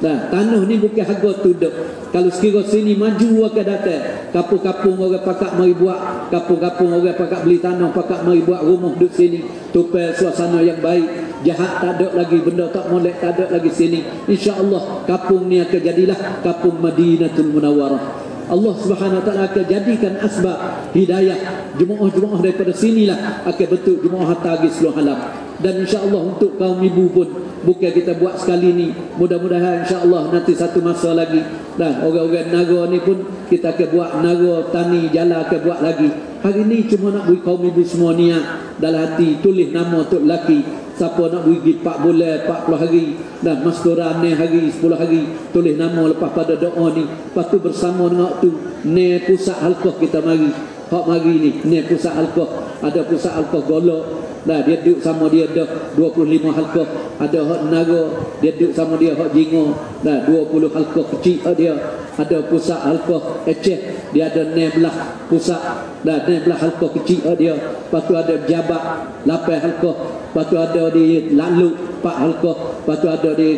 Nah, tanah ni bukan harga tu dak. Kalau sekira sini maju akan datang. Kapung-kapung orang pakak mari buat, kapung-kapung orang pakak beli tanah, pakak mari buat rumah duduk sini. Tupel suasana yang baik. Jahat tak ada lagi, benda tak molek tak ada lagi sini. Insya-Allah kapung ni akan jadilah kapung Madinatul Munawwarah. Allah Subhanahu Wa Taala akan jadikan asbab hidayah jemaah-jemaah daripada sinilah akan bentuk jemaah hatta di seluruh alam. Dan insya-Allah untuk kaum ibu pun bukan kita buat sekali ni, mudah-mudahan insya-Allah nanti satu masa lagi dah orang-orang naga ni pun kita akan buat naga tani jalan akan buat lagi. Hari ni cuma nak beri kaum ibu semua niat dalam hati tulis nama untuk lelaki. Siapa nak pergi 4 bulan 40 hari dan mastura 6 hari 10 hari tulis nama lepas pada doa ni. Lepas tu bersama dengan tu ne pusat halqah kita mari. Hak mari ni ne pusat halqah. Ada pusat halqah golok. Nah, dia duduk sama dia dah 25 halqah. Ada hak naga, dia duduk sama dia hak jingo. Nah, 20 halqah kecil dia. Ada pusat halqah Aceh, dia ada 16 pusat. Nah, 16 halqah kecil dia. Lepas tu ada Jabak 8 halqah. Lepas tu ada di Lalu 4 halqah. Lepas tu ada di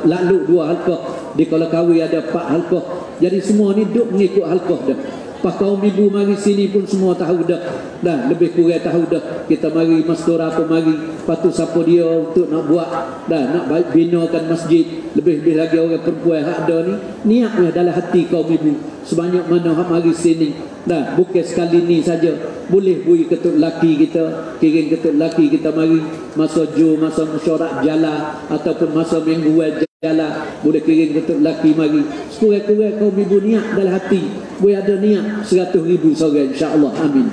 Lalu 2 halqah. Di Kolakawi ada 4 halqah. Jadi semua ni duduk mengikut halqah dah. Pas kaum ibu mari sini pun semua tahu dah. Dah lebih kurang tahu dah. Kita mari mastura apa mari. Lepas tu siapa dia untuk nak buat. Dah nak binakan masjid. Lebih-lebih lagi orang perempuan hak ada ni. Niatnya dalam hati kaum ibu. Sebanyak mana hak mari sini. Dah bukan sekali ni saja. Boleh bui ketuk laki kita. Kirim ketuk laki kita mari. Masa ju, masa mesyuarat jalan. Ataupun masa mingguan jalan. Boleh kirim ketuk laki mari. Sekurang-kurang kaum ibu niat dalam hati. Boleh ada niat 100,000 seorang insya-Allah. Amin.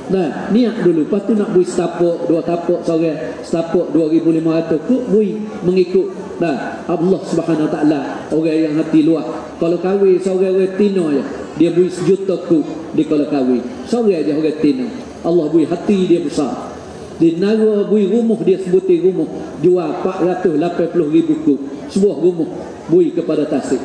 Nah, niat dulu. Lepas tu nak bui setapak, 2 tapak seorang. Setapak 2,500. Kuk bui mengikut. Nah, Allah Subhanahu Wa Taala orang yang hati luas. Kalau kahwin seorang orang tino je, dia bui 1 juta kuk di kalau kahwin. Seorang je orang tino. Allah bui hati dia besar. Di Nara bui rumah dia sebuti rumah. Jual 480,000 kuk. Sebuah rumah bui kepada Tasik.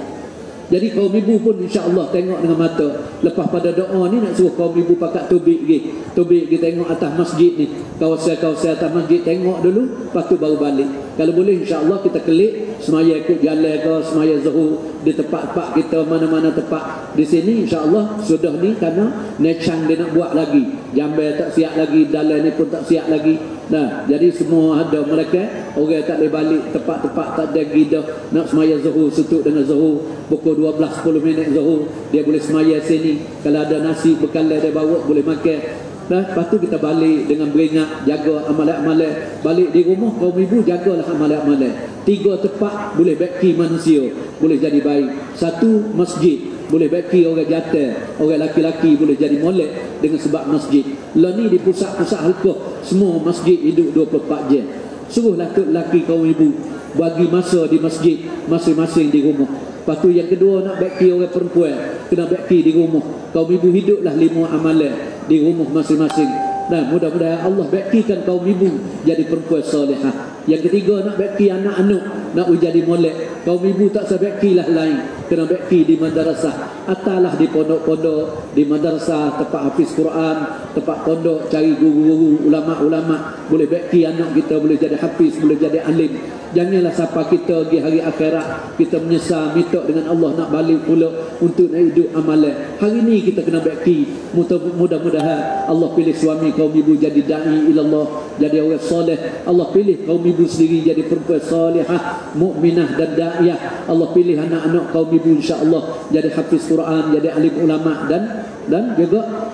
Jadi kaum ibu pun insya-Allah tengok dengan mata. Lepas pada doa ni nak suruh kaum ibu pakat tubik pergi. Tubik pergi tengok atas masjid ni. Kawasan-kawasan atas masjid tengok dulu, lepas tu baru balik. Kalau boleh insya-Allah kita kelik semaya ikut jalan ke, semaya zuhur di tempat-tempat kita, mana-mana tempat di sini insya-Allah sudah ni kerana necang dia nak buat lagi. Jambil tak siap lagi, dalam ni pun tak siap lagi. Nah, jadi semua ada mereka, orang tak boleh balik tempat-tempat tak ada gidah nak semaya zuhur, setuk dengan zuhur pukul 12 10 minit zuhur, dia boleh semaya sini. Kalau ada nasi bekal dia bawa boleh makan. Nah, lepas tu kita balik dengan beringat, jaga amalan-amalan. Balik di rumah kaum ibu jagalah amalan-amalan. 3 tempat boleh baki manusia, boleh jadi baik. 1 masjid, boleh baki orang jantan, orang laki-laki boleh jadi molek dengan sebab masjid. Lah ni di pusat-pusat halqah semua masjid hidup 24 jam. Suruh laki-laki kaum ibu bagi masa di masjid masing-masing di rumah. Lepas tu yang kedua nak baki orang perempuan kena baki di rumah. Kaum ibu hiduplah 5 amalan di rumah masing-masing. Nah, mudah-mudahan Allah bakikan kaum ibu jadi perempuan solehah. Yang ketiga nak baki anak-anak nak jadi molek. Kaum ibu tak sebakilah lain, kena baki di madrasah. Atalah di pondok-pondok, di madrasah, tempat hafiz Quran, tempat pondok cari guru-guru, ulama-ulama. Boleh baki anak kita boleh jadi hafiz, boleh jadi alim. Janganlah siapa kita pergi hari akhirat kita menyesal minta dengan Allah nak balik pula untuk nak hidup amalan. Hari ni kita kena baki. Mudah-mudahan Allah pilih suami kaum ibu jadi dai ilallah, jadi orang soleh. Allah pilih kaum ibu sendiri jadi perempuan solehah, mukminah dan daiyah. Allah pilih anak-anak kaum ibu insya-Allah jadi hafiz Quran, jadi alim ulama dan juga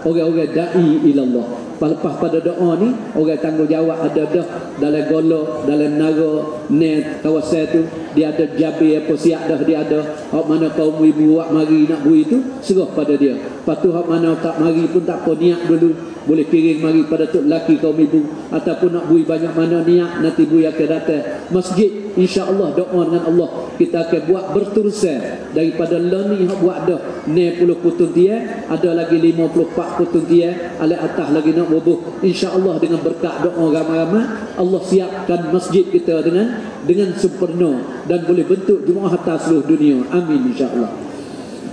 orang-orang dai ilallah. Lepas pada doa ni orang tanggungjawab ada dah dalam golok, dalam menara net kawasan tu dia ada jabir apa siap dah dia ada. Hak mana kaum ibu buat mari nak bui tu serah pada dia. Lepas tu hak mana tak mari pun tak apa, niat dulu boleh kirim mari pada tok laki kaum ibu, ataupun nak bui banyak mana niat nanti bui akan datang masjid insya-Allah. Doa dengan Allah kita akan buat berterusan daripada lani hak buat dah 60 putun dia, ada lagi 54 putun dia, alih atas lagi nak bubuh insya-Allah. Dengan berkat doa ramai-ramai Allah siapkan masjid kita dengan sempurna dan boleh bentuk jemaah atas seluruh dunia. Amin insya-Allah.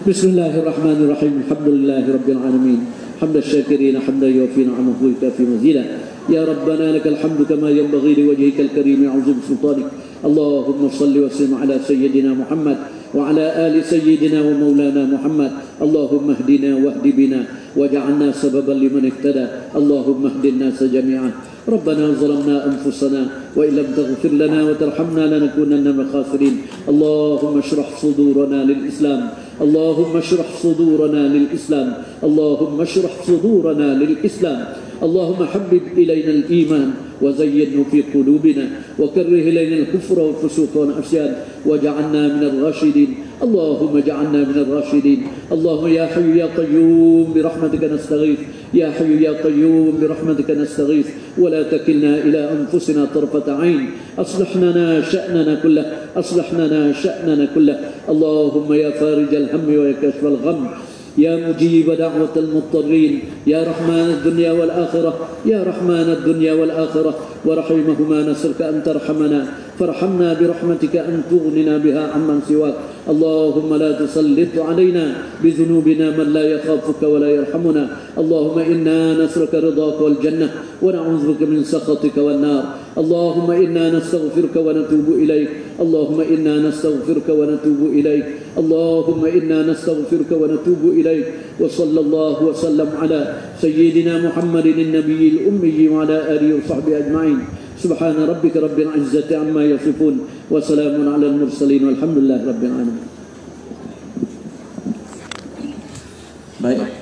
Bismillahirrahmanirrahim. Alhamdulillahirabbil alamin. Hamdan syakirin hamdan yufi ni'amahu wa yukafi mazida. Ya Rabbana lakal hamdu kama yanbaghi liwajhikal karim azim sultanik. Allahumma salli wa sallim ala sayyidina Muhammad wa ala ali sayyidina wa maulana Muhammad. Allahumma hdina wahdi bina waj'alna sababan liman ihtada. Allahumma hdina jami'an. ربنا ظلمنا أنفسنا وإن لم تغفر لنا وترحمنا لنكونن من الخاسرين. اللهم اشرح صدورنا للإسلام. اللهم اشرح صدورنا للإسلام. اللهم اشرح صدورنا للإسلام. اللهم حبب إلينا الإيمان وزينه في قلوبنا وكره إلينا الكفر والفسوق والعصيان واجعلنا من الراشدين. اللهم اجعلنا من الراشدين. اللهم يا حي يا قيوم برحمتك نستغيث. يا حي يا قيوم برحمتك نستغيث ولا تكلنا إلى أنفسنا طرفة عين. أصلح لنا شأننا كله. أصلح لنا شأننا كله. اللهم يا فارج الهم ويا كاشف الغم يا مجيب دعوة المضطرين يا رحمن الدنيا والآخرة يا رحمن الدنيا والآخرة ورحمهما نسألك أن ترحمنا فارحمنا برحمتك أن تغننا بها عمن سواك. اللهم لا تسلط علينا بذنوبنا من لا يخافك ولا يرحمنا. اللهم إنا نسألك رضاك والجنة ونعوذ بك من سخطك والنار. اللهم إنا نستغفرك ونتوب إليك. اللهم إنا نستغفرك ونتوب إليك. اللهم إنا نستغفرك ونتوب إليك. وصلى الله وسلم على سيدنا محمد النبي الأمي وعلى آله وصحبه أجمعين. سبحان ربك رب العزة عما يصفون وسلام على المرسلين والحمد لله رب العالمين. Baik.